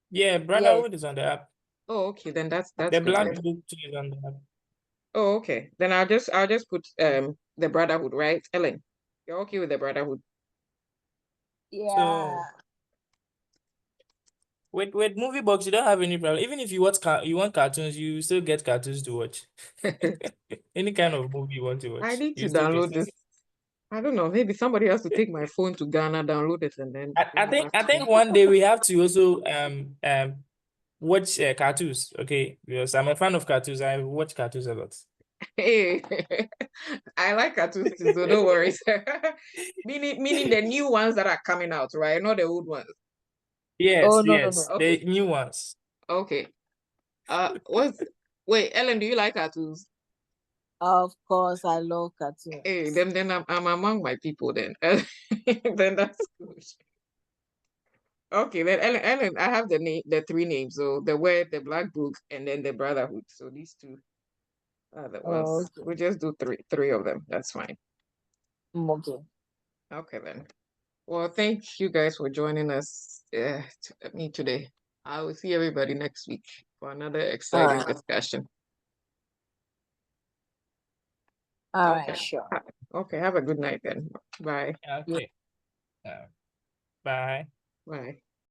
Yeah, Brotherhood is on the app. Oh, okay, then that's The good. Black Then. Book too is on the app. Oh, okay. Then I'll just put the Brotherhood, right? Ellen, you're okay with the Brotherhood? Yeah. So with Movie Box, you don't have any problem. Even if you want cartoons, you still get cartoons to watch. Any kind of movie you want to I watch, need you to still get download this. I don't know. Maybe somebody has to take my phone to Ghana, download it, and then bring it back I to think me. one day we have to also watch cartoons, okay? Because I'm a fan of cartoons. I watch cartoons a lot. Hey, I like cartoons too, so don't worry. Meaning the new ones that are coming out, right? Not the old ones. Yes, Oh, no. yes, Okay. the new ones. Okay. Wait, Ellen, do you like cartoons? Of course, I love cartoons. Hey, then I'm among my people then. Then that's good. Okay, then Ellen, I have the 3 names. So the Word, the Black Book, and then the Brotherhood. So these 2 are the Oh, ones. okay. We'll just do three of them. That's fine. Okay. Okay then. Well, thank you guys for joining us me today. I will see everybody next week for another exciting discussion. All Okay. right, sure. Okay, have a good night then. Bye. Okay. Bye. Bye.